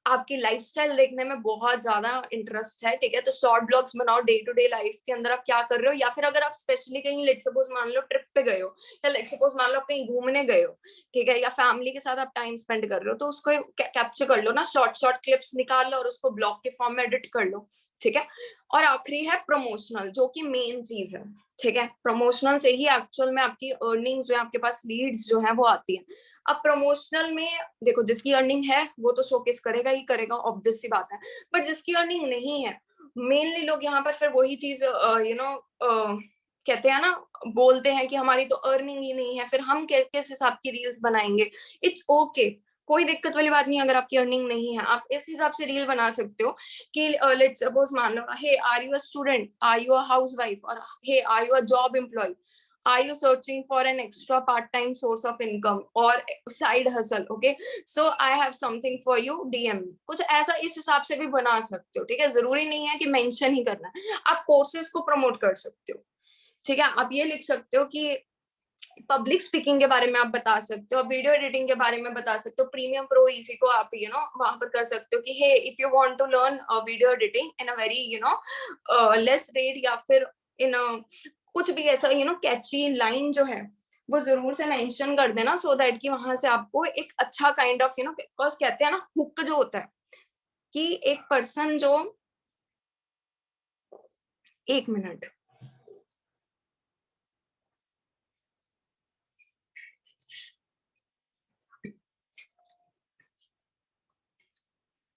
आपकी लाइफस्टाइल देखने में बहुत ज्यादा इंटरेस्ट है, ठीक है। तो शॉर्ट ब्लॉग्स बनाओ, डे टू डे लाइफ के अंदर आप क्या कर रहे हो, या फिर अगर आप स्पेशली कहीं लेट सपोज मान लो ट्रिप पे गए हो, या लेट सपोज मान लो आप कहीं घूमने गए हो, ठीक है, या फैमिली के साथ आप टाइम स्पेंड कर रहे हो, तो उसको कैप्चर कर लो ना, शॉर्ट शॉर्ट क्लिप्स निकाल लो और उसको ब्लॉग के फॉर्म में एडिट कर लो, ठीक है। और आखिरी है प्रमोशनल, जो कि मेन चीज है, ठीक है। प्रमोशनल से ही एक्चुअल में आपकी अर्निंग्स जो है, आपके पास लीड्स जो है वो आती है। अब प्रमोशनल में देखो, जिसकी अर्निंग है वो तो शोकेस करेगा ही करेगा, ऑब्वियस सी बात है। बट जिसकी अर्निंग नहीं है, मेनली लोग यहाँ पर फिर वही चीज कहते हैं ना, बोलते हैं कि हमारी तो अर्निंग ही नहीं है, फिर हम किस हिसाब की रील्स बनाएंगे। इट्स ओके, कोई दिक्कत वाली बात नहीं। अगर आपकी अर्निंग नहीं है, आप इस हिसाब से रील बना सकते हो कि लेट्स सपोज मान लो, hey are you a student, are you a housewife, और hey are you a job employ, are you searching for an extra part-time source of income or side hustle, okay, so I have something for you, DM me। कुछ ऐसा इस हिसाब से भी बना सकते हो, ठीक है। जरूरी नहीं है कि मेंशन ही करना है, आप कोर्सेज को प्रमोट कर सकते हो, ठीक है। आप ये लिख सकते हो कि पब्लिक स्पीकिंग के बारे में आप बता सकते हो, वीडियो एडिटिंग के बारे में बता सकते हो, प्रीमियम प्रो इसी को आप वहां पर कर सकते हो कि hey if you want to learn video editing in a very less rate, या फिर इन कुछ भी ऐसा कैची लाइन जो है वो जरूर से मेंशन कर देना, सो दैट कि वहां से आपको एक अच्छा काइंड ऑफ बिकॉज कहते हैं ना, हुक जो होता है कि एक पर्सन जो, एक मिनट,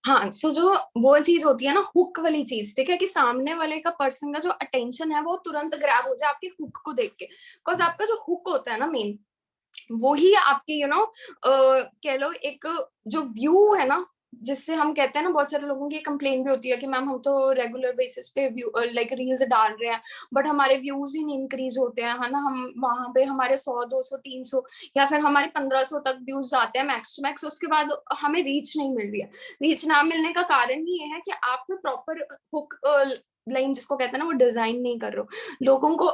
हाँ, सो जो वो चीज होती है ना, हुक वाली चीज, ठीक है, कि सामने वाले का पर्सन का जो अटेंशन है वो तुरंत ग्रैब हो जाए आपके हुक को देख के। बिकॉज आपका जो हुक होता है ना मेन, वो ही आपकी कह लो एक जो व्यू है ना, जिससे हम कहते हैं ना, बहुत सारे लोगों की कंप्लेन भी होती है कि मैम हम तो रेगुलर बेसिस पे व्यू लाइक रील्स डाल रहे हैं, बट हमारे व्यूज ही नहीं इंक्रीज होते हैं, है ना, हम वहां पे हमारे 100 200 300 या फिर हमारे 1500 तक व्यूज आते हैं मैक्स टू मैक्स, उसके बाद हमें रीच नहीं मिल रही है। रीच ना मिलने का कारण ही ये है कि आप में प्रॉपर हुक लाइन जिसको कहते हैं ना, वो डिजाइन नहीं कर रहे हो। लोगों को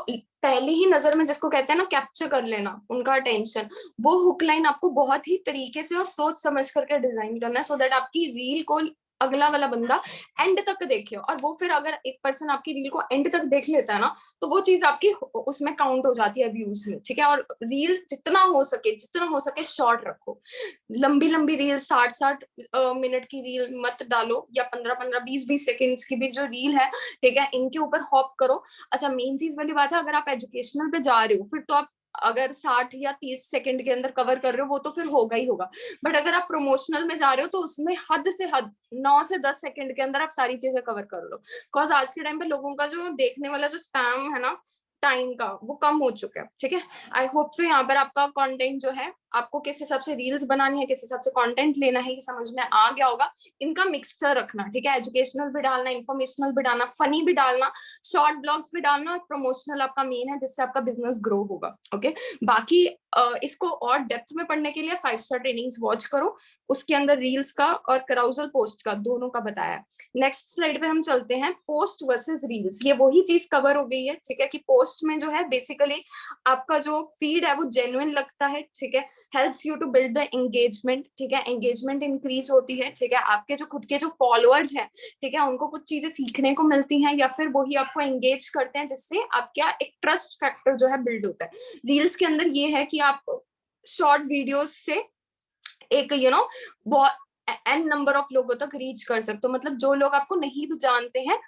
पहले ही नजर में, जिसको कहते हैं ना, कैप्चर कर लेना उनका अटेंशन, वो हुक लाइन आपको बहुत ही तरीके से और सोच समझ करके डिजाइन करना है, सो दैट आपकी रील को अगला वाला बंदा एंड तक देखे। और वो फिर अगर एक पर्सन आपकी रील को एंड तक देख लेता है ना, तो वो चीज आपकी उसमें काउंट हो जाती है व्यूज में, ठीक है। और रील जितना हो सके शॉर्ट रखो। लंबी लंबी रील 60 60 मिनट की रील मत डालो, या 15 15 20 20 सेकंड्स की भी जो रील है, ठीक है, इनके ऊपर हॉप करो। अच्छा, मेन चीज वाली बात है, अगर आप एजुकेशनल पे जा रहे हो, फिर तो आप अगर 60 या 30 सेकंड के अंदर कवर कर रहे हो, वो तो फिर होगा ही होगा। बट अगर आप प्रमोशनल में जा रहे हो, तो उसमें हद से हद 9 से 10 सेकंड के अंदर आप सारी चीजें कवर कर लो। बिकॉज आज के टाइम पे लोगों का जो देखने वाला जो स्पैम है ना, टाइम का, वो कम हो चुका है, ठीक है। आई होप सो यहाँ पर आपका कंटेंट जो है, आपको किस हिसाब से रील्स बनानी है, किस हिसाब से कंटेंट लेना है, ये समझ में आ गया होगा। इनका मिक्सचर रखना, ठीक है, एजुकेशनल भी डालना, इन्फॉर्मेशनल भी डालना, फनी भी डालना, शॉर्ट ब्लॉग्स भी डालना, और प्रमोशनल आपका मेन है, जिससे आपका बिजनेस ग्रो होगा। ओके, बाकी इसको और डेप्थ में पढ़ने के लिए 5 स्टार ट्रेनिंग्स वॉच करो, उसके अंदर रील्स का और कराउजल पोस्ट का दोनों का बताया। नेक्स्ट स्लाइड पे हम चलते हैं, पोस्ट वर्सेस रील्स। ये वही चीज कवर हो गई है, ठीक है, कि पोस्ट में जो है बेसिकली आपका जो फीड है वो जेन्युइन लगता है, ठीक है, helps you to build the engagement, ठीक है, एंगेजमेंट इंक्रीज होती है, ठीक है, आपके जो खुद के जो फॉलोअर्स हैं, ठीक है, उनको कुछ चीजें सीखने को मिलती हैं, या फिर वही आपको एंगेज करते हैं, जिससे आपका एक ट्रस्ट फैक्टर जो है बिल्ड होता है। रील्स के अंदर ये है कि आप शॉर्ट वीडियोस से एक बहुत एन नंबर ऑफ लोगों तक रीच कर सकते हो, मतलब जो लोग आपको नहीं भी जानते हैं,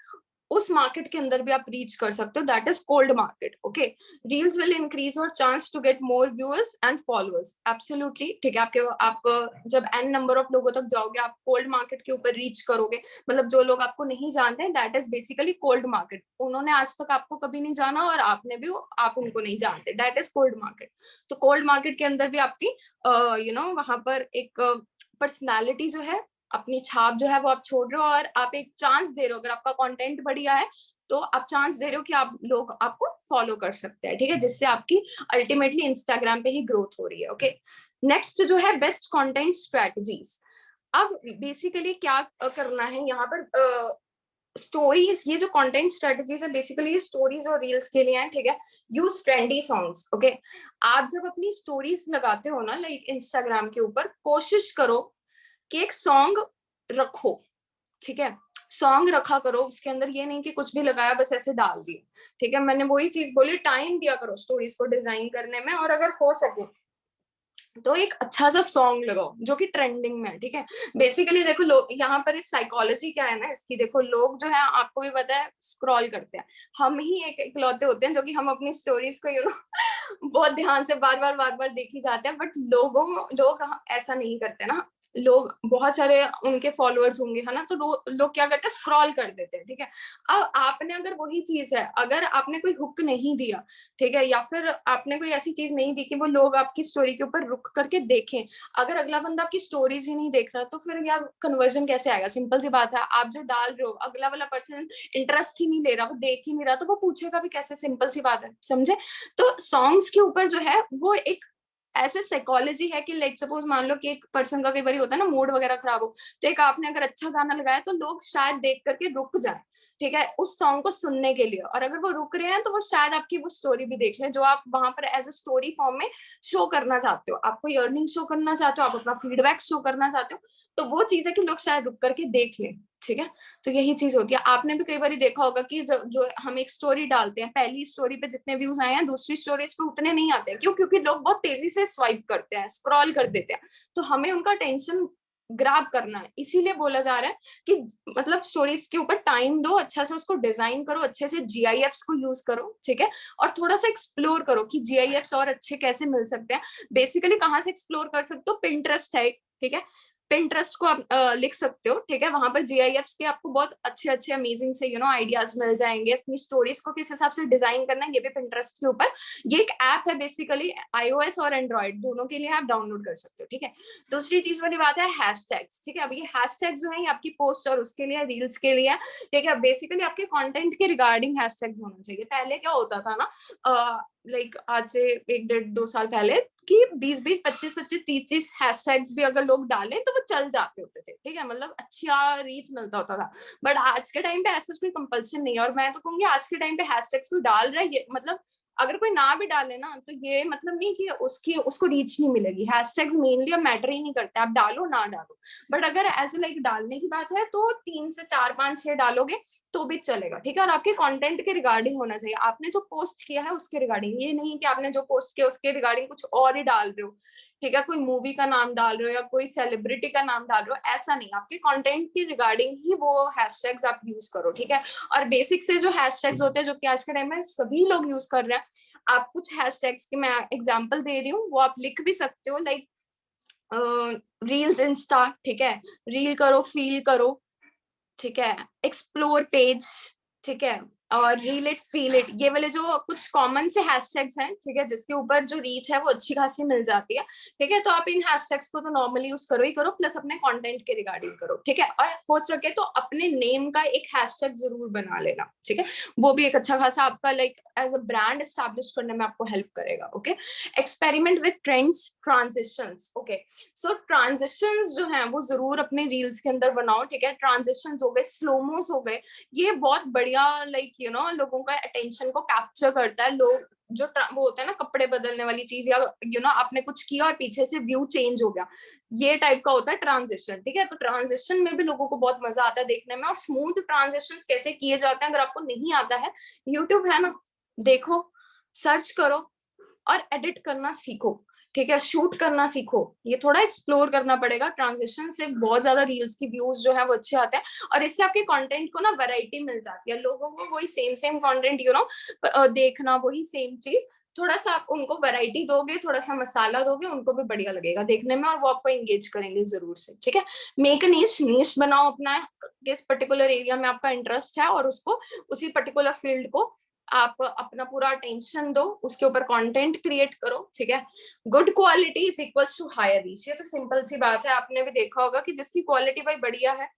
उस मार्केट के अंदर भी आप रीच कर सकते हो, that is cold market. Okay, reels will increase your chance to get more viewers and followers, absolutely, ठीक है। आप जब एन नंबर ऑफ लोगों तक जाओगे, आप कोल्ड मार्केट के ऊपर रीच करोगे, मतलब जो लोग आपको नहीं जानते हैं, that is basically cold market. उन्होंने आज तक आपको कभी नहीं जाना, और आपने भी आप उनको नहीं जानते, दैट इज कोल्ड मार्केट। तो कोल्ड मार्केट के अंदर भी आपकी वहां पर एक पर्सनैलिटी जो है, अपनी छाप जो है वो आप छोड़ रहे हो, और आप एक चांस दे रहे हो, अगर आपका कंटेंट बढ़िया है तो आप चांस दे रहे हो कि आप लोग आपको फॉलो कर सकते हैं, ठीक है, जिससे आपकी अल्टीमेटली इंस्टाग्राम पे ही ग्रोथ हो रही है। ओके, नेक्स्ट जो है बेस्ट कंटेंट स्ट्रेटजीज। अब बेसिकली क्या करना है यहाँ पर, स्टोरीज, ये जो कंटेंट स्ट्रेटजीज है बेसिकली स्टोरीज और रील्स के लिए है, ठीक है। Use trendy songs, okay. आप जब अपनी स्टोरीज लगाते हो ना लाइक इंस्टाग्राम के ऊपर, कोशिश करो कि एक सॉन्ग रखो, ठीक है। सॉन्ग रखा करो उसके अंदर, ये नहीं कि कुछ भी लगाया बस ऐसे डाल दिया, ठीक है। मैंने वही चीज बोली, टाइम दिया करो स्टोरीज को डिजाइन करने में, और अगर हो सके तो एक अच्छा सा सॉन्ग लगाओ जो कि ट्रेंडिंग में है, ठीक है। बेसिकली देखो लोग यहाँ पर साइकोलॉजी क्या है ना इसकी, देखो लोग जो है आपको भी पता है स्क्रॉल करते हैं, हम ही एक इकलौते होते हैं जो कि हम अपनी स्टोरीज को बहुत ध्यान से बार बार देखी जाते हैं, बट लोग ऐसा नहीं करते ना। लोग बहुत सारे उनके फॉलोअर्स होंगे है ना, तो लोग क्या करते हैं, स्क्रॉल कर देते हैं, ठीक है। अब आपने अगर वही चीज है, अगर आपने कोई हुक नहीं दिया, ठीक है, या फिर आपने कोई ऐसी चीज नहीं दी कि वो लोग आपकी स्टोरी के ऊपर रुक करके देखें, अगर अगला बंदा आपकी स्टोरीज ही नहीं देख रहा तो फिर यार कन्वर्जन कैसे आएगा? सिंपल सी बात है, आप जो डाल रहे हो अगला वाला पर्सन इंटरेस्ट ही नहीं ले रहा, वो देख ही नहीं रहा, तो वो पूछेगा भी कैसे? सिंपल सी बात है, समझे? तो सॉन्ग्स के ऊपर जो है वो एक ऐसे साइकोलॉजी है कि लेट सपोज मान लो कि एक पर्सन का कई बार होता है ना मूड वगैरह खराब हो, तो एक आपने अगर अच्छा गाना लगाया तो लोग शायद देख करके रुक जाए, ठीक है, उस सॉन्ग को सुनने के लिए। और अगर वो रुक रहे हैं तो वो शायद आपकी वो स्टोरी भी देख लें जो आप वहां पर एज अ स्टोरी फॉर्म में शो करना चाहते हो, आप कोई अर्निंग शो करना चाहते हो, आप अपना फीडबैक शो करना चाहते हो, तो वो चीज है कि लोग शायद रुक करके देख लें, ठीक है। तो यही चीज होती है। आपने भी कई बार देखा होगा कि जो हम एक स्टोरी डालते हैं, पहली स्टोरी पे जितने व्यूज आए हैं दूसरी स्टोरीज पे उतने नहीं आते हैं, क्यों? क्योंकि लोग बहुत तेजी से स्वाइप करते हैं, स्क्रॉल कर देते हैं, तो हमें उनका अटेंशन ग्रैब करना है, इसीलिए बोला जा रहा है कि मतलब स्टोरीज के ऊपर टाइम दो, अच्छा से उसको डिजाइन करो, अच्छे से जीआईएफ्स को यूज करो, ठीक है। और थोड़ा सा एक्सप्लोर करो कि जीआईएफ्स और अच्छे कैसे मिल सकते हैं। बेसिकली कहाँ से एक्सप्लोर कर सकते हो? पिंटरेस्ट है, ठीक है। पिंटरेस्ट को आप लिख सकते हो, ठीक है। वहां पर जीआईएफ्स के आपको बहुत अच्छे अच्छे अमेजिंग से आइडियाज मिल जाएंगे, अपनी स्टोरीज को किस हिसाब से डिजाइन करना है, ये भी पिंटरेस्ट के ऊपर। ये एक ऐप है बेसिकली, आईओएस और एंड्रॉइड दोनों के लिए आप डाउनलोड कर सकते हो, ठीक है। दूसरी चीज वाली बात है हैशटैग्स, ठीक है। अब ये हैशटैग जो है ये आपकी पोस्ट और उसके लिए, रील्स के लिए, ठीक है। बेसिकली आपके कंटेंट के रिगार्डिंग हैशटैग्स होना चाहिए। पहले क्या होता था ना, लाइक आज से 1-1.5-2 साल पहले, कि 20-20 25-25 30-30 हैशटैग्स भी अगर लोग डालें तो वो चल जाते होते थे, ठीक है, मतलब अच्छा रीच मिलता होता था। बट आज के टाइम पे ऐसा कोई कंपल्शन नहीं है, और मैं तो कहूंगी आज के टाइम पे हैशटैग्स कोई डाल रहा है, ये मतलब अगर कोई ना भी डाले ना तो ये मतलब नहीं कि उसको रीच नहीं मिलेगी। हैशटैग्स मेनली अब मैटर ही नहीं करते, आप डालो ना डालो, बट अगर ऐसे लाइक डालने की बात है तो 3 से 4 5 6 डालोगे तो भी चलेगा, ठीक है। और आपके कंटेंट के रिगार्डिंग होना चाहिए, आपने जो पोस्ट किया है उसके रिगार्डिंग, ये नहीं कि आपने जो पोस्ट किया उसके रिगार्डिंग कुछ और ही डाल रहे हो, ठीक है, कोई मूवी का नाम डाल रहे हो या कोई सेलिब्रिटी का नाम डाल रहे हो, ऐसा नहीं। आपके कंटेंट के रिगार्डिंग ही वो हैशटैग्स आप यूज करो, ठीक है। और बेसिक से जो हैशटैग्स होते हैं जो कि आज के टाइम में सभी लोग यूज कर रहे हैं, आप कुछ हैशटैग्स की मैं एग्जांपल दे रही हूँ, वो आप लिख भी सकते हो, लाइक रील्स इंस्टा, ठीक है, रील करो फील करो, ठीक है, एक्सप्लोर पेज, ठीक है, और रील इट फील इट, ये वाले जो कुछ कॉमन से हैशटैग्स हैं, ठीक है, जिसके ऊपर जो रीच है वो अच्छी खासी मिल जाती है, ठीक है। तो आप इन हैशटैग्स को तो नॉर्मली यूज करो ही करो, प्लस अपने कंटेंट के रिगार्डिंग करो, ठीक है। और हो सके तो अपने नेम का एक हैशटैग जरूर बना लेना, ठीक है, वो भी एक अच्छा खासा आपका like as a brand establish करने में आपको हेल्प करेगा, ओके। Experiment with trends, transitions, okay. So transitions जो हैं वो जरूर अपने रील्स के अंदर बनाओ, ठीक है। ट्रांजिशंस हो गए, स्लोमोस हो गए, ये बहुत बढ़िया लाइक लोगों का अटेंशन को कैप्चर करता है। लोग जो वो होता है ना कपड़े बदलने वाली चीज, या आपने कुछ किया और पीछे से व्यू चेंज हो गया, ये टाइप का होता है ट्रांजिशन, ठीक है। तो ट्रांजिशन में भी लोगों को बहुत मजा आता है देखने में। और स्मूथ ट्रांजिशन कैसे किए जाते हैं अगर आपको नहीं आता है, यूट्यूब है ना, देखो, सर्च करो और एडिट करना सीखो, ठीक है, शूट करना सीखो। ये थोड़ा एक्सप्लोर करना पड़ेगा, ट्रांजिशन से बहुत ज्यादा रील्स की व्यूज जो है वो अच्छे आते हैं, और इससे आपके कंटेंट को ना वैरायटी मिल जाती है। लोगों को वही सेम कंटेंट देखना, वही सेम चीज, थोड़ा सा आप उनको वैरायटी दोगे, थोड़ा सा मसाला दोगे, उनको भी बढ़िया लगेगा देखने में, और वो आपको एंगेज करेंगे जरूर से, ठीक है। मेक नीश, नीश बनाओ अपना, किस पर्टिकुलर एरिया में आपका इंटरेस्ट है, और उसको उसी पर्टिकुलर फील्ड को आप अपना पूरा अटेंशन दो, उसके ऊपर कंटेंट क्रिएट करो, ठीक है। Good quality is equal to higher reach, ये तो सिंपल सी बात है। आपने भी देखा होगा कि जिसकी क्वालिटी भाई बढ़िया है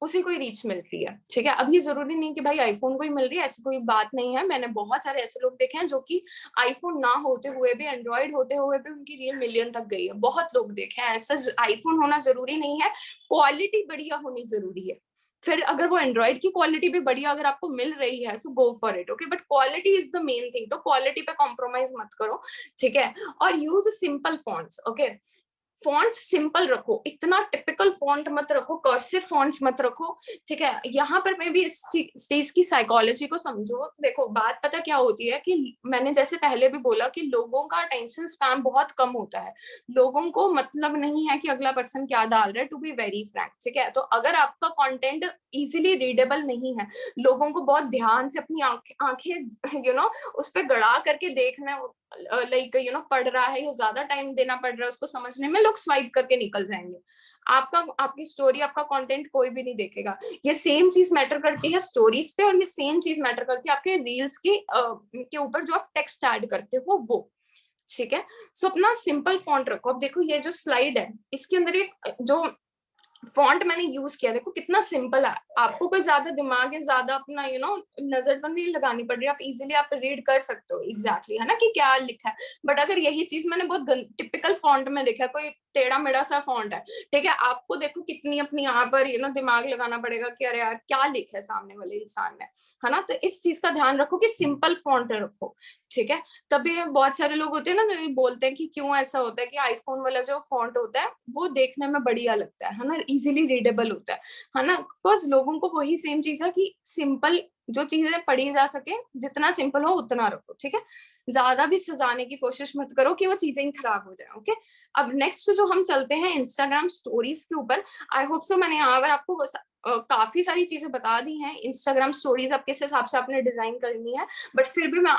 उसे कोई रीच मिल रही है, ठीक है। अब ये जरूरी नहीं कि भाई आईफोन को ही मिल रही है, ऐसी कोई बात नहीं है। मैंने बहुत सारे ऐसे लोग देखे हैं जो कि आईफोन ना होते हुए भी, एंड्रॉइड होते हुए भी उनकी रील मिलियन तक गई है, बहुत लोग देखे हैं। ऐसा आईफोन होना जरूरी नहीं है, क्वालिटी बढ़िया होनी जरूरी है, फिर अगर वो एंड्रॉइड की क्वालिटी भी बढ़िया अगर आपको मिल रही है, so go for it, okay, but quality is the main thing, तो क्वालिटी पे कॉम्प्रोमाइज मत करो, ठीक है। और use simple fonts, okay, fonts simple रखो, इतना टिपिकल फॉन्ट मत रखो, कर्सिव फॉन्ट्स मत रखो, ठीक है। यहाँ पर मैं भी इस चीज की साइकोलॉजी को समझो। देखो बात पता क्या होती है कि मैंने जैसे पहले भी बोला कि लोगों का अटेंशन स्पैम बहुत कम होता है, लोगों को मतलब नहीं है कि अगला पर्सन क्या डाल रहा है, टू बी वेरी फ्रैंक, ठीक है। तो अगर आपका कंटेंट इजीली रीडेबल नहीं है, लोगों को बहुत ध्यान से अपनी आंखें उस पर गड़ा करके देखना, लाइक पढ़ रहा है, ये ज्यादा टाइम देना पड़ रहा है उसको समझने में, लोग स्वाइप करके निकल जाएंगे, आपकी स्टोरी, आपका कंटेंट कोई भी नहीं देखेगा। ये सेम चीज मैटर करती है स्टोरीज पे, और ये सेम चीज मैटर करती है आपके रील्स के ऊपर जो आप टेक्स्ट ऐड करते हो वो, ठीक है। सो अपना सिंपल फॉन्ट रखो। अब देखो ये जो स्लाइड है इसके अंदर एक जो फॉन्ट मैंने यूज किया, देखो कितना सिंपल है, आपको कोई ज्यादा दिमाग है, ज्यादा अपना नजर तो नहीं लगानी पड़ रही, आप इजीली आप रीड कर सकते हो एग्जैक्टली, है ना, कि क्या लिखा है। बट अगर यही चीज मैंने बहुत टिपिकल फॉन्ट में लिखा है, कोई टेढ़ा मेढ़ा सा फॉन्ट है, ठीक है, आपको देखो कितनी अपनी यहाँ पर दिमाग लगाना पड़ेगा कि अरे यार क्या लिखा है सामने वाले इंसान ने, है ना। तो इस चीज का ध्यान रखो कि सिंपल फॉन्ट रखो, ठीक है। तभी बहुत सारे लोग होते हैं ना जो बोलते हैं कि क्यों ऐसा होता है कि आईफोन वाला जो फॉन्ट होता है वो देखने में बढ़िया लगता है ना, इजीली रीडेबल होता है ना, बिकॉज लोगों को वही सेम चीज है कि सिंपल जो चीजें पढ़ी जा सके, जितना सिंपल हो उतना रखो, ठीक है। ज्यादा भी सजाने की कोशिश मत करो कि वो चीजें खराब हो जाए, ओके। अब नेक्स्ट जो हम चलते हैं इंस्टाग्राम स्टोरीज के ऊपर। आई होप सो मैंने यहाँ पर आपको काफी सारी चीजें बता दी हैं, इंस्टाग्राम स्टोरीज अब किस हिसाब से आपने डिजाइन करनी है, बट फिर भी मैं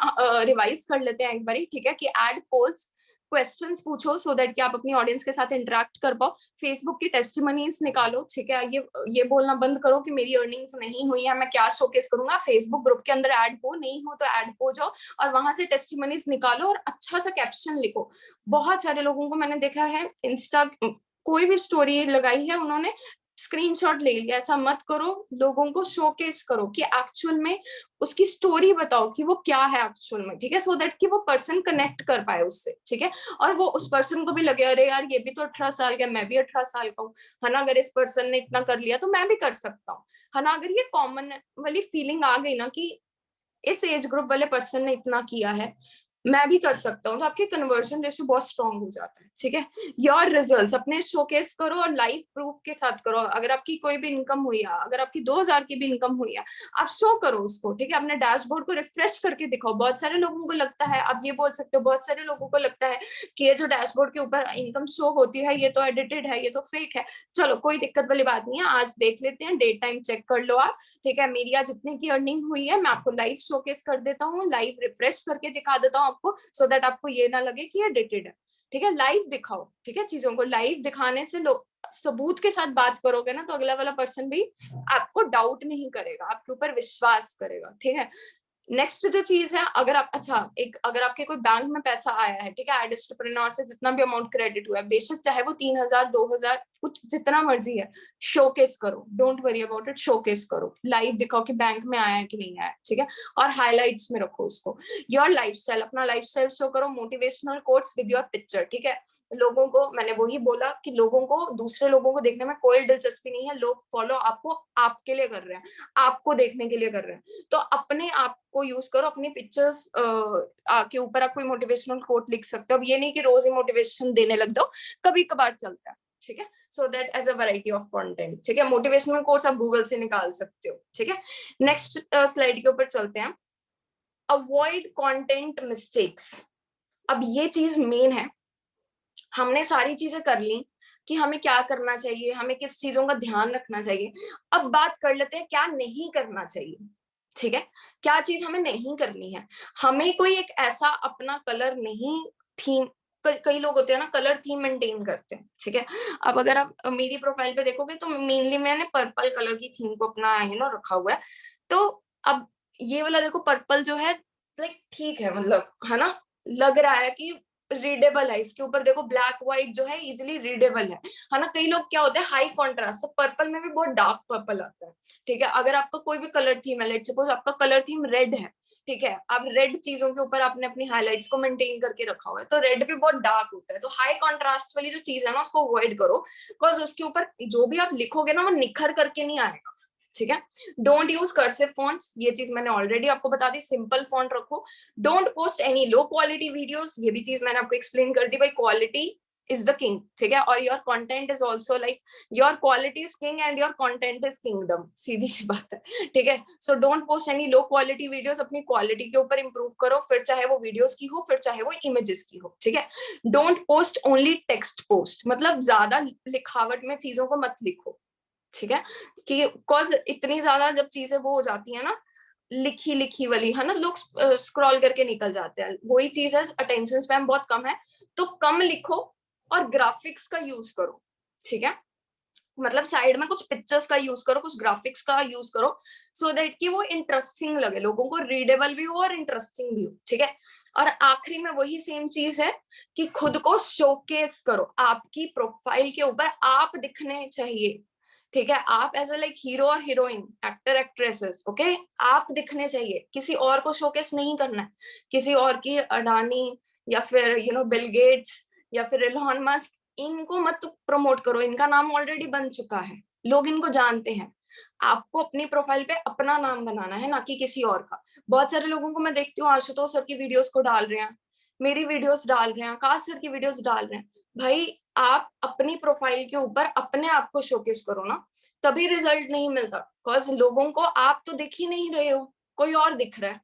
रिवाइज कर लेते हैं एक बारी, ठीक है, कि ऐड पोल्स, क्वेश्चंस पूछो सो दैट कि आप अपनी ऑडियंस के साथ इंटरेक्ट कर पाओ, फेसबुक की टेस्टिमनीज निकालो, ठीक है। ये बोलना बंद करो कि मेरी अर्निंग्स नहीं हुई है, मैं क्या शोकेस करूंगा, फेसबुक ग्रुप के अंदर ऐड हो, नहीं हो तो ऐड हो जाओ और वहां से टेस्टिमनीज निकालो और अच्छा सा कैप्शन लिखो। बहुत सारे लोगों को मैंने देखा है, इंस्टा कोई भी स्टोरी लगाई है उन्होंने स्क्रीनशॉट ले लिया, ऐसा मत करो, लोगों को शोकेस करो कि एक्चुअल में उसकी स्टोरी बताओ कि वो क्या है एक्चुअल में, ठीक है, सो दैट कि वो पर्सन कनेक्ट कर पाए उससे, ठीक है। और वो उस पर्सन को भी लगे अरे यार ये भी तो 18 साल का, मैं भी 18 साल का हूँ, है ना, अगर इस पर्सन ने इतना कर लिया तो मैं भी कर सकता हूँ, है ना। अगर ये कॉमन वाली फीलिंग आ गई ना कि इस एज ग्रुप वाले पर्सन ने इतना किया है, मैं भी कर सकता हूँ, तो आपके कन्वर्जन रेशियो बहुत स्ट्रांग हो जाता है, ठीक है। योर रिजल्ट्स अपने शोकेस करो और लाइव प्रूफ के साथ करो। अगर आपकी कोई भी इनकम हुई है, अगर आपकी 2000 की भी इनकम हुई है, आप शो करो उसको, ठीक है, अपने डैशबोर्ड को रिफ्रेश करके दिखाओ। बहुत सारे लोगों को लगता है, आप ये बोल सकते हो, बहुत सारे लोगों को लगता है कि ये जो डैशबोर्ड के ऊपर इनकम शो होती है ये तो एडिटेड है, ये तो फेक है। चलो कोई दिक्कत वाली बात नहीं है, आज देख लेते हैं, डेट टाइम चेक कर लो आप, ठीक है। मेरी आज इतने की अर्निंग हुई है, मैं आपको लाइव शोकेस कर देता हूँ, लाइव रिफ्रेश करके दिखा देता हूँ आपको, सो दैट आपको ये ना लगे कि ये एडिटेड है, ठीक है। लाइव दिखाओ, ठीक है, चीजों को लाइव दिखाने से लोग सबूत के साथ बात करोगे ना, तो अगला वाला पर्सन भी आपको डाउट नहीं करेगा, आपके ऊपर विश्वास करेगा, ठीक है। नेक्स्ट जो चीज है, अगर आप अगर आपके कोई बैंक में पैसा आया है, ठीक है, एडस्टरप्रेन्योर से जितना भी अमाउंट क्रेडिट हुआ है, बेशक चाहे वो 3000 2000 कुछ जितना मर्जी है, शोकेस करो, don't worry about it, showcase करो, लाइव दिखाओ कि बैंक में आया है कि नहीं आया, ठीक है। और हाईलाइट्स में रखो उसको। योर लाइफस्टाइल, अपना लाइफस्टाइल शो करो, motivational quotes with your picture, ठीक है। लोगों को मैंने वही बोला कि लोगों को दूसरे लोगों को देखने में कोई दिलचस्पी नहीं है, लोग फॉलो आपको आपके लिए कर रहे हैं, आपको देखने के लिए कर रहे हैं, तो अपने आप को यूज करो, अपनी पिक्चर्स के ऊपर आप कोई मोटिवेशनल कोट लिख सकते हो। अब ये नहीं कि रोज ही मोटिवेशन देने लग जाओ, कभी कभार चलता है, ठीक है, so that as a variety of content, ठीक है। मोटिवेशनल कोट्स आप गूगल से निकाल सकते हो, ठीक है। नेक्स्ट स्लाइड के ऊपर चलते हैं, अवॉइड कंटेंट मिस्टेक्स। अब ये चीज मेन है, हमने सारी चीजें कर ली कि हमें क्या करना चाहिए, हमें किस चीजों का ध्यान रखना चाहिए, अब बात कर लेते हैं क्या नहीं करना चाहिए, ठीक है। क्या चीज हमें नहीं करनी है, हमें कोई एक ऐसा अपना कलर नहीं, थीम, कई लोग होते हैं ना कलर थीम मेंटेन करते हैं, ठीक है। अब अगर आप मेरी प्रोफाइल पे देखोगे तो मेनली मैंने पर्पल कलर की थीम को अपना रखा हुआ है, तो अब ये वाला देखो पर्पल जो है, लाइक ठीक है, मतलब है ना, लग रहा है कि रीडेबल है, इसके ऊपर देखो ब्लैक व्हाइट जो है इजिली रीडेबल है ना। कई लोग क्या होते हैं हाई कॉन्ट्रास्ट, तो पर्पल में भी बहुत डार्क पर्पल आता है, ठीक है। अगर आपका कोई भी कलर थीम है, लेट्स सपोज आपका कलर थीम रेड है, ठीक है, अब रेड चीजों के ऊपर आपने अपनी हाइलाइट्स को मेंटेन करके रखा हुआ है, तो रेड भी बहुत डार्क होता है, तो हाई कॉन्ट्रास्ट वाली जो चीज है ना उसको अवॉइड करो, बिकॉज उसके ऊपर जो भी आप लिखोगे ना वो निखर करके नहीं आएगा, ठीक है। डोंट यूज कर्सिव फॉन्ट्स, ये चीज मैंने ऑलरेडी आपको बता दी, सिंपल फॉन्ट रखो। Don't post any low quality videos, ये भी चीज मैंने आपको एक्सप्लेन कर दी, भाई क्वालिटी इज द किंग, ठीक है। और your content is also like your quality is king and your content is kingdom, सीधी सी बात है, ठीक है। So don't post any low quality videos, अपनी क्वालिटी के ऊपर इंप्रूव करो, फिर चाहे वो वीडियोस की हो, फिर चाहे वो इमेजेस की हो, ठीक है। Don't post only text post, मतलब ज्यादा लिखावट में चीजों को मत लिखो, ठीक है। कि कॉज इतनी ज्यादा जब चीजें वो हो जाती है ना, लिखी लिखी वाली है ना, लोग स्क्रॉल करके निकल जाते हैं, वही चीज है, अटेंशन स्पैम बहुत कम है, तो कम लिखो और ग्राफिक्स का यूज करो, ठीक है। मतलब साइड में कुछ पिक्चर्स का यूज करो, कुछ ग्राफिक्स का यूज करो, सो दैट कि वो इंटरेस्टिंग लगे, लोगों को रीडेबल भी हो और इंटरेस्टिंग भी हो, ठीक है। और आखिरी में वही सेम चीज है कि खुद को शोकेस करो, आपकी प्रोफाइल के ऊपर आप दिखने चाहिए, ठीक है। आप एज अ लाइक हीरो और हीरोइन, एक्टर एक्ट्रेसेस, ओके, आप दिखने चाहिए, किसी और को शोकेस नहीं करना है, किसी और की अडानी या फिर बिल गेट्स या फिर एलोन मस्क, इनको मत प्रमोट करो, इनका नाम ऑलरेडी बन चुका है, लोग इनको जानते हैं। आपको अपनी प्रोफाइल पे अपना नाम बनाना है, ना कि किसी और का। बहुत सारे लोगों को मैं देखती हूँ, आशुतोष सर की वीडियोस को डाल रहे हैं, मेरी वीडियोस डाल रहे हैं, आकाश सर की वीडियोस डाल रहे हैं। भाई आप अपनी प्रोफाइल के ऊपर अपने आप को शोकेस करो ना, तभी रिजल्ट नहीं मिलता, बिकॉज लोगों को आप तो दिख ही नहीं रहे हो, कोई और दिख रहा है,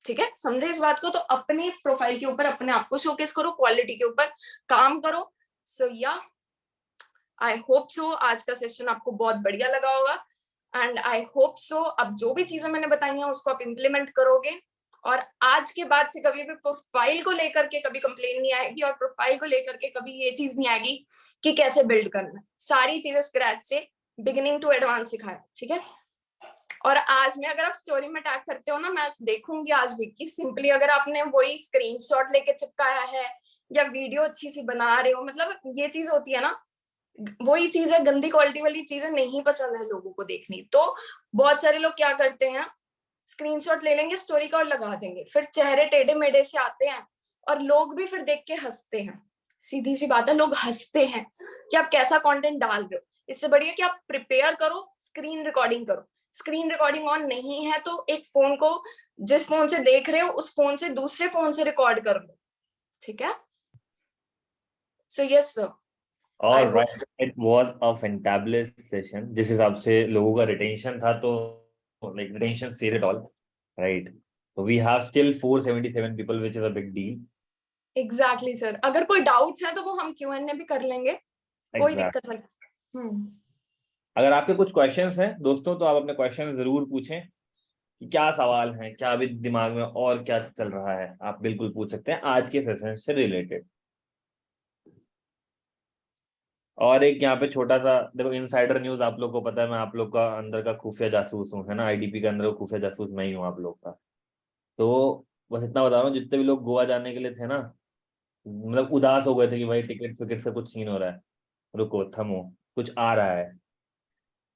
ठीक है। समझे इस बात को? तो अपनी प्रोफाइल के ऊपर अपने आप को शोकेस करो, क्वालिटी के ऊपर काम करो। सो या आई होप सो आज का सेशन आपको बहुत बढ़िया लगा होगा, एंड आई होप सो अब जो भी चीजें मैंने बताई हैं उसको आप इम्प्लीमेंट करोगे, और आज के बाद से कभी भी प्रोफाइल को लेकर के कभी कंप्लेन नहीं आएगी, और प्रोफाइल को लेकर के कभी ये चीज नहीं आएगी कि कैसे बिल्ड करना है, सारी चीजें स्क्रैच से बिगिनिंग टू एडवांस सिखाया, ठीक है। और आज में अगर आप स्टोरी में टैग करते हो ना, मैं देखूंगी आज भी कि सिंपली अगर आपने वही स्क्रीनशॉट लेके चिपकाया है या वीडियो अच्छी सी बना रहे हो, मतलब ये चीज होती है ना, वही चीज है, गंदी क्वालिटी वाली चीजें नहीं पसंद है लोगों को देखनी। तो बहुत सारे लोग क्या करते हैं, स्क्रीनशॉट ले लेंगे स्टोरी का और लगा देंगे, फिर चेहरे टेढ़े मेढ़े से आते हैं और लोग भी फिर देख के हंसते हैं, सीधी सी बात है, लोग हंसते हैं कि आप कैसा कंटेंट डाल रहे हो। इससे बढ़िया कि आप प्रिपेयर करो, स्क्रीन रिकॉर्डिंग करो। स्क्रीन रिकॉर्डिंग ऑन नहीं है तो एक फोन को, जिस फोन से देख रहे हो उस फोन से दूसरे फोन से रिकॉर्ड कर लो, ठीक है। So yes sir, I All hope. right, it was a fantabulous session. जिस हिसाब से लोगों का रिटेंशन था, तो like retention says it all, right? So we have still 477 people, which is a big deal. Exactly sir, अगर कोई डाउट्स है तो वो हम Q&A भी कर लेंगे, कोई Exactly. दिक्कत नहीं। अगर आपके कुछ क्वेश्चंस हैं दोस्तों, तो आप अपने क्वेश्चन जरूर पूछें कि क्या सवाल हैं, क्या अभी दिमाग में और क्या चल रहा है, आप बिल्कुल पूछ सकते हैं आज के सेशन से रिलेटेड। और एक यहाँ पे छोटा सा देखो, इनसाइडर न्यूज, आप लोग को पता है मैं आप लोग का अंदर का खुफिया जासूस हूँ, है ना, आईडीपी के अंदर का खुफिया जासूस मैं ही हूँ आप लोग का। तो बस इतना बता रहा हूँ, जितने भी लोग गोवा जाने के लिए थे ना, मतलब उदास हो गए थे कि भाई टिकट फिकट से कुछ सीन हो रहा है, रुको थमो, कुछ आ रहा है,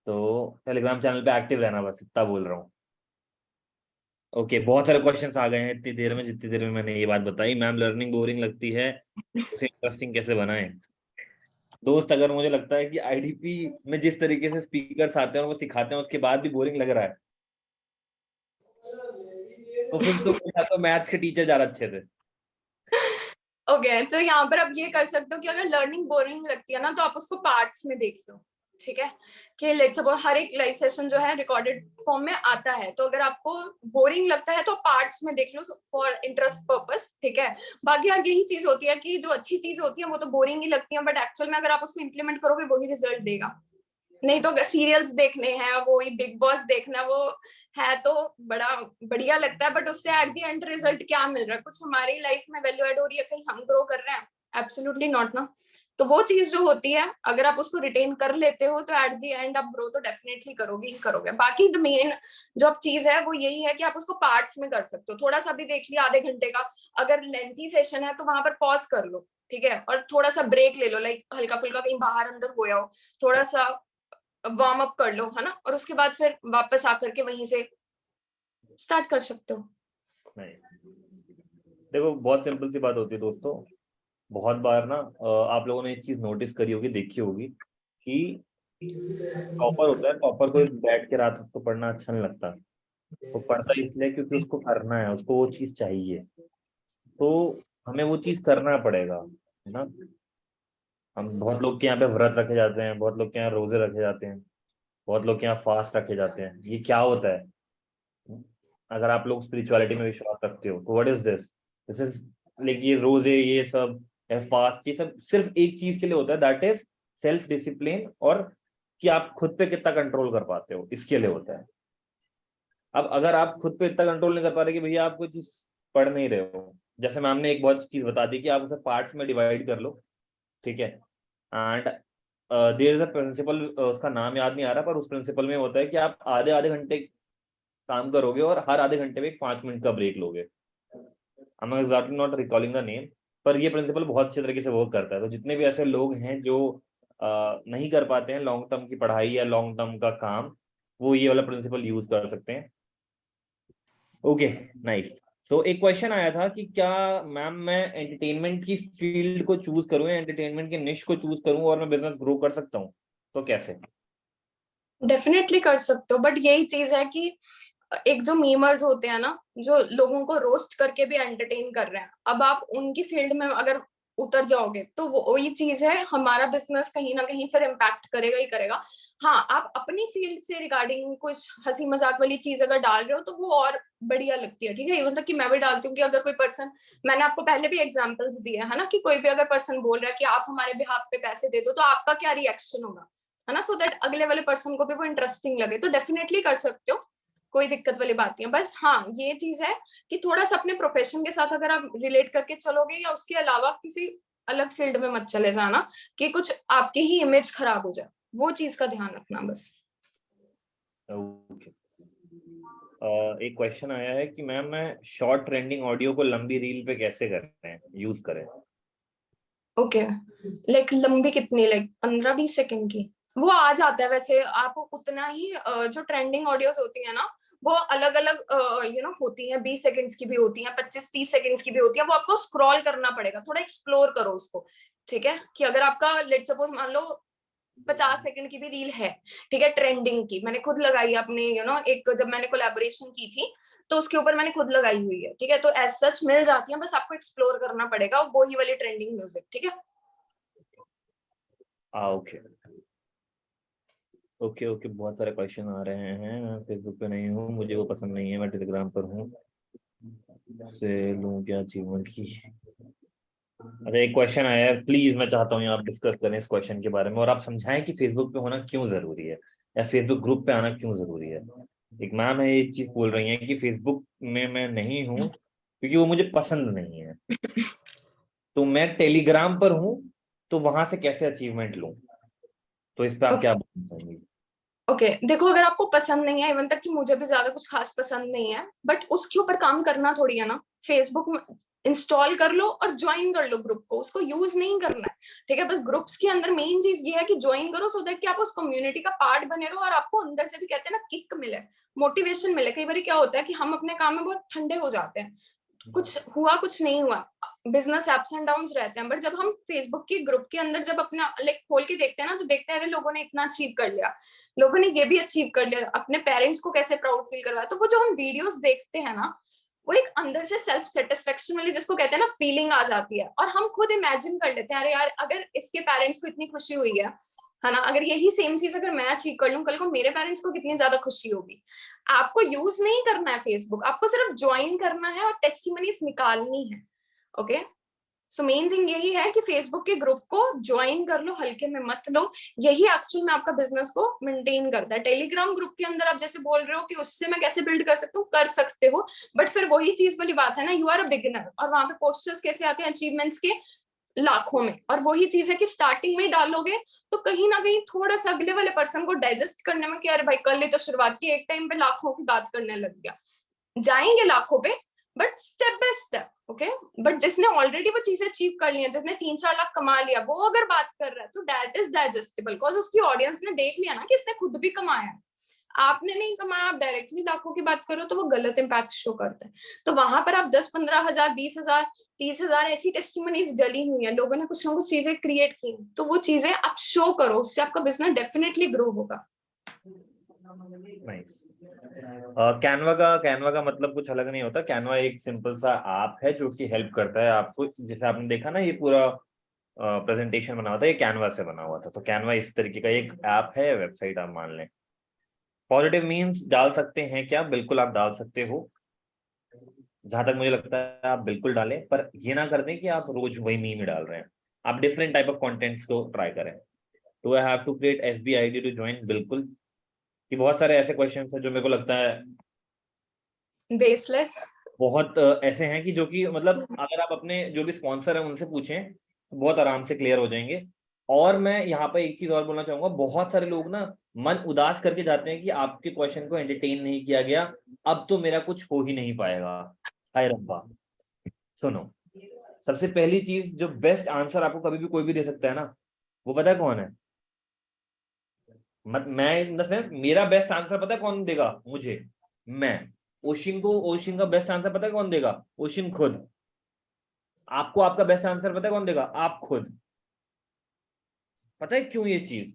तो टेलीग्राम चैनल पे एक्टिव रहना, बस इतना बोल रहा हूँ। ओके, बहुत सारे क्वेश्चंस आ गए हैं इतनी देर में, जितनी देर में मैंने ये बात बताई। मैम लर्निंग बोरिंग लगती है, उसे इंटरेस्टिंग कैसे बनाएं? दोस्त, अगर मुझे लगता है कि आईडीपी में जिस तरीके से स्पीकर्स आते हैं और वो सिखाते हैं उसके बाद भी बोरिंग लग रहा है, तो फिर तो मैथ्स के टीचर ज्यादा अच्छे थे। ओके, तो यहाँ पर आप ये कर सकते हो कि अगर लर्निंग बोरिंग लगती है ना, तो आप उसको पार्ट्स में देख लो, ठीक है। कि लेट्स सपोज हर एक लाइव सेशन जो है रिकॉर्डेड फॉर्म में आता है, तो अगर आपको बोरिंग लगता है तो पार्ट्स में देख लो फॉर इंटरेस्ट पर्पस, ठीक है। बाकी यार यही चीज होती है कि जो अच्छी चीज होती है वो तो बोरिंग ही लगती है, बट एक्चुअल में अगर आप उसको इम्प्लीमेंट करोगे वही रिजल्ट देगा। नहीं तो अगर सीरियल्स देखने हैं, वो बिग बॉस देखना, वो है तो बड़ा बढ़िया लगता है, बट उससे एट द एंड रिजल्ट क्या मिल रहा है? कुछ हमारी लाइफ में वैल्यू एड हो रही है, कहीं हम ग्रो कर रहे हैं? एब्सोल्युटली नॉट ना। तो वो चीज जो होती है, अगर आप उसको रिटेन कर लेते हो तो एट द एंड आप ग्रो तो डेफिनेटली करोगे ही करोगे। बाकी द मेन जो अब चीज है वो यही है कि आप उसको पार्ट्स में कर सकते हो, थोड़ा सा भी देख लिया आधे घंटे का, अगर लेंथी सेशन है तो वहां पर पॉज कर लो, ठीक है, और थोड़ा सा ब्रेक ले लो, लाइक हल्का फुल्का कहीं बाहर अंदर होया हो, थोड़ा सा वार्म अप कर लो, है ना, और उसके बाद फिर वापस आकर के वहीं से स्टार्ट कर सकते हो। नहीं, देखो बहुत सिंपल सी बात होती है दोस्तों, बहुत बार ना आप लोगों ने एक चीज नोटिस करी होगी, देखी होगी कि टॉपर होता है, टॉपर को बैठ के रात को पढ़ना अच्छा नहीं लगता। वो पढ़ता इसलिए क्योंकि उसको करना है, उसको वो चीज चाहिए। तो हमें वो चीज करना पड़ेगा, है ना। हम बहुत लोग के यहाँ पे व्रत रखे जाते हैं, बहुत लोग के यहाँ रोजे रखे जाते हैं, बहुत लोग के यहाँ फास्ट रखे जाते हैं। ये क्या होता है? अगर आप लोग स्पिरिचुअलिटी में विश्वास रखते हो तो what is this? This is like ये रोजे, ये सब फास्ट, ये सब सिर्फ एक चीज के लिए होता है, दैट इज सेल्फ डिसिप्लिन, और कि आप खुद पे कितना कंट्रोल कर पाते हो, इसके लिए होता है। अब अगर आप खुद पे इतना कंट्रोल नहीं कर पा रहे कि भैया आप कोई चीज पढ़ नहीं रहे हो, जैसे मैम ने एक बहुत चीज बता दी कि आप उसे पार्ट्स में डिवाइड कर लो, ठीक है। And there is a principle, उसका नाम याद नहीं आ रहा, पर उस प्रिंसिपल में होता है कि आप आधे आधे घंटे काम करोगे और हर आधे घंटे में एक 5 मिनट का ब्रेक लोगे। I am exactly not recalling the name, पर ये प्रिंसिपल बहुत अच्छे तरीके से वर्क करता है। तो जितने भी ऐसे लोग हैं जो नहीं कर पाते हैं लॉन्ग टर्म की पढ़ाई या लॉन्ग टर्म का काम, वो ये वाला प्रिंसिपल यूज कर सकते हैं। Okay, nice. सो एक क्वेश्चन आया था कि क्या मैम मैं एंटरटेनमेंट की फील्ड को चूज करूं या एंटरटेनमेंट के निश को चूज करूं और मैं बिजनेस ग्रो कर सकता हूं, तो कैसे? डेफिनेटली कर सकते हो, बट यही चीज है कि एक जो मीमर्स होते हैं ना, जो लोगों को रोस्ट करके भी एंटरटेन कर रहे हैं, अब आप उनकी फील्ड में अगर उतर जाओगे तो वो वही चीज है, हमारा बिजनेस कहीं ना कहीं फिर इम्पैक्ट करेगा ही करेगा। हाँ, आप अपनी फील्ड से रिगार्डिंग कुछ हंसी मजाक वाली चीज अगर डाल रहे हो तो वो और बढ़िया लगती है, ठीक है। इवन तक कि मैं भी डालती हूँ कि अगर कोई पर्सन, मैंने आपको पहले भी एग्जांपल्स दिए है ना, कि कोई भी अगर पर्सन बोल रहा है कि आप हमारे बिहाफ पे पैसे दे दो, तो आपका क्या रिएक्शन होगा, है ना, सो दैट अगले वाले पर्सन को भी वो इंटरेस्टिंग लगे। तो डेफिनेटली कर सकते हो, कोई दिक्कत वाली बात नहीं है। बस हाँ, ये चीज है कि थोड़ा सा अपने प्रोफेशन के साथ अगर आप रिलेट करके चलोगे, या उसके अलावा किसी अलग फील्ड में मत चले जाना कि कुछ आपकी ही इमेज खराब हो जाए, वो चीज का ध्यान रखना बस। ओके। एक क्वेश्चन आया है कि मैम मैं शॉर्ट ट्रेंडिंग ऑडियो को लंबी रील पे कैसे करते हैं, यूज करें? ओके, लाइक लंबी कितनी, लाइक 15-20 सेकंड की? वो आ जाता है वैसे, आप उतना ही जो ट्रेंडिंग ऑडियोज होती है ना, वो अलग अलग होती हैं, 20 सेकंड्स की भी होती हैं, 25-30 सेकंड्स की भी होती है। वो आपको स्क्रॉल करना पड़ेगा, थोड़ा एक्सप्लोर करो उसको, ठीक है। कि अगर आपका लेट सपोज मान लो 50 सेकंड की भी रील है, ठीक है, ट्रेंडिंग की, मैंने खुद लगाई अपने एक जब मैंने कोलैबोरेशन की थी, तो उसके ऊपर मैंने खुद लगाई हुई है, ठीक है। तो एज सच मिल जाती है, बस आपको एक्सप्लोर करना पड़ेगा वो ही वाली ट्रेंडिंग म्यूजिक, ठीक है। Okay okay okay. बहुत सारे क्वेश्चन आ रहे हैं। मैं फेसबुक पे नहीं हूँ, मुझे वो पसंद नहीं है, मैं टेलीग्राम पर हूँ, से लूँ क्या अचीवमेंट की? अच्छा, एक क्वेश्चन आया है, प्लीज मैं चाहता हूँ आप डिस्कस करें इस क्वेश्चन के बारे में, और आप समझाएं कि फेसबुक पे होना क्यों जरूरी है या फेसबुक ग्रुप पे आना क्यों जरूरी है। एक मैम है, एक चीज बोल रही है कि फेसबुक में मैं नहीं हूँ क्योंकि वो मुझे पसंद नहीं है, तो मैं टेलीग्राम पर हूँ, तो वहां से कैसे अचीवमेंट लूँ? तो इस पे आप क्या बोलना चाहेंगे? ओके, देखो, अगर आपको पसंद नहीं है, इवन तक कि मुझे भी ज्यादा कुछ खास पसंद नहीं है, बट उसके ऊपर काम करना थोड़ी है ना। फेसबुक में इंस्टॉल कर लो और ज्वाइन कर लो ग्रुप को, उसको यूज नहीं करना है, ठीक है। बस ग्रुप्स के अंदर मेन चीज ये है कि ज्वाइन करो, सो दैट कि आप उस कम्युनिटी का पार्ट बने रहो, और आपको अंदर से भी कहते हैं ना किक मिले, मोटिवेशन मिले। कई बार क्या होता है कि हम अपने काम में बहुत ठंडे हो जाते हैं, कुछ हुआ कुछ नहीं हुआ, बिजनेस अप्स एंड डाउन्स रहते हैं, बट जब हम फेसबुक के ग्रुप के अंदर जब अपना लाइक खोल के देखते हैं ना, तो देखते हैं अरे लोगों ने इतना अचीव कर लिया, लोगों ने ये भी अचीव कर लिया, अपने पेरेंट्स को कैसे प्राउड फील करवाया। तो वो जो हम वीडियोस देखते हैं ना, वो एक अंदर से सेल्फ सेटिस्फेक्शन वाली, जिसको कहते हैं ना, फीलिंग आ जाती है, और हम खुद इमेजिन कर लेते हैं अरे यार, अगर इसके पेरेंट्स को इतनी खुशी हुई है ना, अगर यही सेम चीज अगर मैं अचीव कर लूं, कल को मेरे पेरेंट्स को कितनी ज्यादा खुशी होगी। आपको यूज नहीं करना है फेसबुक, आपको सिर्फ ज्वाइन करना है और टेस्टिमनीज निकालनी है। ओके, सो मेन थिंग यही है कि फेसबुक के ग्रुप को ज्वाइन कर लो, हल्के में मत लो, यही एक्चुअल में आपका बिजनेस को मेंटेन करता है। टेलीग्राम ग्रुप के अंदर आप जैसे बोल रहे हो कि उससे मैं कैसे बिल्ड कर सकता हूँ, कर सकते हो, बट फिर वही चीज वाली बात है ना, यू आर अ बिगिनर, और वहां पे पोस्टर्स कैसे आते हैं अचीवमेंट्स के लाखों में, और वही चीज है कि स्टार्टिंग में ही डालोगे तो कहीं ना कहीं थोड़ा सा अगले वाले पर्सन को डाइजेस्ट करने में कि अरे भाई कल ही तो शुरुआत की, एक टाइम पे लाखों की बात करने लग गया, जाएंगे लाखों पे, but step by step. Okay, but जिसने ऑलरेडी वो चीजें अचीव कर ली है, जिसने 3-4 लाख कमा लिया, वो अगर बात कर रहा है तो दैट इज डाइजेस्टेबल, बिकॉज उसकी ऑडियंस ने देख लिया ना कि इसने खुद भी कमाया है। आपने नहीं कमाया, आप डायरेक्टली लाखों की बात करो तो वो गलत इम्पैक्ट शो करता है। तो वहां पर आप 10-15,000, 20,000, 30,000 ऐसी टेस्टिमनीज डली हुई है, लोगों ने कुछ ना कुछ चीजें क्रिएट की, तो वो चीजें आप शो करो, उससे आपका बिजनेस डेफिनेटली ग्रो होगा। नाइस। कैनवा का मतलब कुछ अलग नहीं होता। कैनवा एक सिंपल सा ऐप है जो कि हेल्प करता है आपको। जैसे आपने देखा ना, ये पूरा प्रेजेंटेशन बना हुआ था, ये कैनवा से बना हुआ था। तो कैनवा इस तरीके का एक ऐप है, वेबसाइट आप मान लें। पॉजिटिव मीम्स डाल सकते हैं क्या? बिल्कुल आप डाल सकते हो, जहां तक मुझे लगता है आप बिल्कुल डालें, पर ये ना कर दें कि आप रोज वही मीम ही डाल रहे हैं। आप डिफरेंट टाइप ऑफ कंटेंट्स को ट्राई करें। Do I have to create SB ID to join? बिल्कुल। कि बहुत सारे ऐसे क्वेश्चंस हैं जो मेरे को लगता है बेसलेस। बहुत ऐसे हैं कि जो कि मतलब अगर आप अपने जो भी स्पॉन्सर है उनसे पूछें तो बहुत आराम से क्लियर हो जाएंगे। और मैं यहाँ पर एक चीज और बोलना चाहूंगा, बहुत सारे लोग ना मन उदास करके जाते हैं कि आपके क्वेश्चन को एंटरटेन नहीं किया गया, अब तो मेरा कुछ हो ही नहीं पाएगा। हाय रब्बा, सुनो, सबसे पहली चीज, जो बेस्ट आंसर आपको कभी भी कोई भी दे सकता है ना, वो पता है कौन है? मत मैं इन द सेंस, मेरा बेस्ट आंसर पता है कौन देगा मुझे? मैं। ओशिन का बेस्ट आंसर पता है कौन देगा? ओशिन खुद। आपको आपका बेस्ट आंसर पता है कौन देगा? आप खुद। पता है क्यों ये चीज?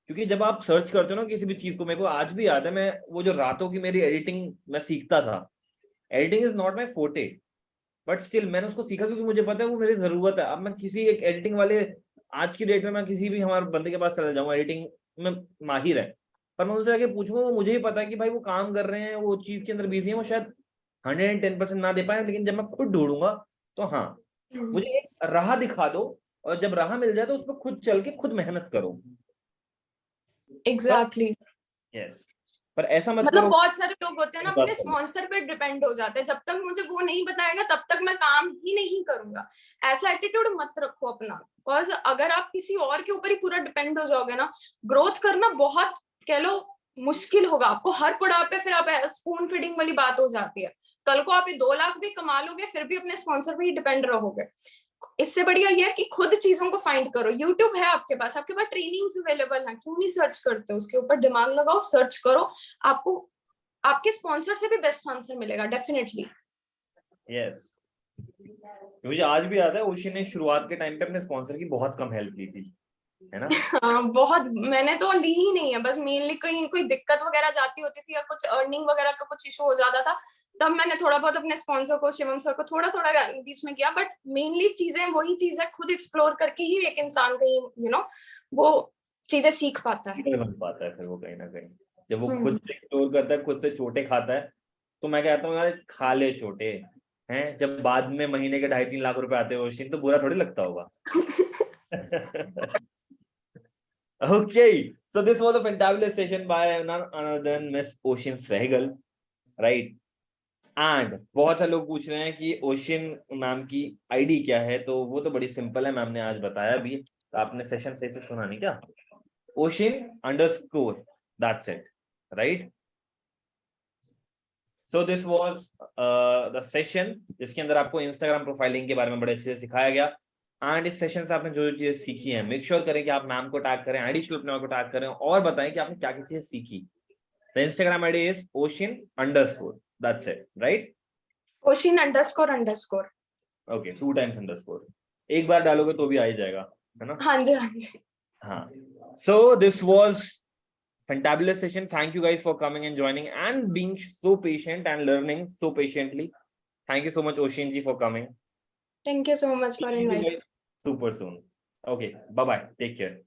क्योंकि जब आप सर्च करते हो ना किसी भी चीज को, मेरे को आज भी याद है, मैं वो जो रातों की मेरी एडिटिंग मैं सीखता था। एडिटिंग इज नॉट माई फोटे, बट स्टिल मैंने उसको सीखा क्योंकि मुझे पता है वो मेरी जरूरत है। अब मैं किसी एक एडिटिंग वाले, आज की डेट में मैं किसी भी हमारे बंदे के पास चला जाऊंगा, एडिटिंग में माहिर है, पर मैं उनसे आके पूछूंगा, वो मुझे ही पता है कि भाई वो काम कर रहे हैं, वो चीज के अंदर बिजी है, वो शायद 110% ना दे पाए, लेकिन जब मैं खुद ढूंढूंगा तो हाँ, मुझे एक राह दिखा दो, और जब राह मिल जाए तो उस पर खुद चल के खुद मेहनत करो। एग्जैक्टली। यस, पर ऐसा मत मतलब करो। बहुत सारे लोग होते हैं ना, बात अपने करो। स्पॉन्सर पे डिपेंड हो जाते हैं, जब तक मुझे वो नहीं बताएगा तब तक मैं काम ही नहीं करूंगा। ऐसा एटीट्यूड मत रखो अपना, बिकॉज अगर आप किसी और के ऊपर ही पूरा डिपेंड हो जाओगे ना, ग्रोथ करना बहुत, कह लो, मुश्किल होगा आपको हर पड़ाव पे। फिर आप स्पून फीडिंग वाली बात हो जाती है, कल को आप ये 2 लाख भी कमा लोगे फिर भी अपने स्पॉन्सर पे ही डिपेंड रहोगे। इससे बढ़िया ये है कि खुद चीजों को फाइंड करो। यूट्यूब है आपके पास ट्रेनिंग्स अवेलेबल है, क्यों नहीं सर्च करते? उसके ऊपर दिमाग लगाओ, सर्च करो, आपको आपके स्पॉन्सर से भी बेस्ट आंसर मिलेगा डेफिनेटली। यस, मुझे आज भी याद है, ओशी ने शुरुआत के टाइम पे अपने स्पॉन्सर की बहुत कम हेल्प की थी, है ना? हाँ, बहुत। मैंने तो ली ही नहीं है, बस मेनली कहीं कोई दिक्कत वगैरह जाती होती थी या कुछ अर्निंग वगैरह का कुछ इशू हो जाता था, तब मैंने थोड़ा बहुत अपने स्पॉन्सर को, शिवम सर को थोड़ा थोड़ा बीच में किया। बट मेनली चीजें वही चीज है, खुद एक्सप्लोर करके ही एक इंसान कहीं वो चीजें सीख पाता है। बन पाता है फिर वो कहीं ना कहीं, जब वो खुद से एक्सप्लोर करता है, खुद से छोटे खाता है। तो मैं कहता हूँ यार, खा ले छोटे हैं, जब बाद में महीने के 2.5-3 लाख रुपए आते हैं ओशिन, तो बुरा थोड़ी लगता होगा। Okay, so this was a fantabulous session by none other than Miss Ocean Sehgal, right? And बहुत सारे लोग पूछ रहे हैं कि ओशियन मैम की आईडी क्या है, तो वो तो बड़ी सिंपल है, मैम ने आज बताया भी। तो आपने सेशन सही से सुना नहीं क्या? Ocean_, that's it, right? So this was the session जिसके अंदर आपको इंस्टाग्राम प्रोफाइलिंग के बारे में बड़े अच्छे से सिखाया गया। एंड इस सेशन से आपने जो जो चीजें सीखी हैं, मेक श्योर करें कि आप मैम को टैग करें, एडिशनल अपने को टैग करें, और बताएं कि आपने क्या क्या चीजें सीखी। The Instagram ID is ocean_, that's it, right? Ocean__. Okay, 2 times underscore, एक बार डालोगे तो भी आ ही जाएगा, है ना? हाँ जी, हाँ जी। हाँ, so this was fantabulous session. Thank you guys for coming and joining and being so patient and learning so patiently. Thank you so much, Ocean ji, for coming. Thank you so much for See you inviting. guys super soon. Okay, bye bye. Take care.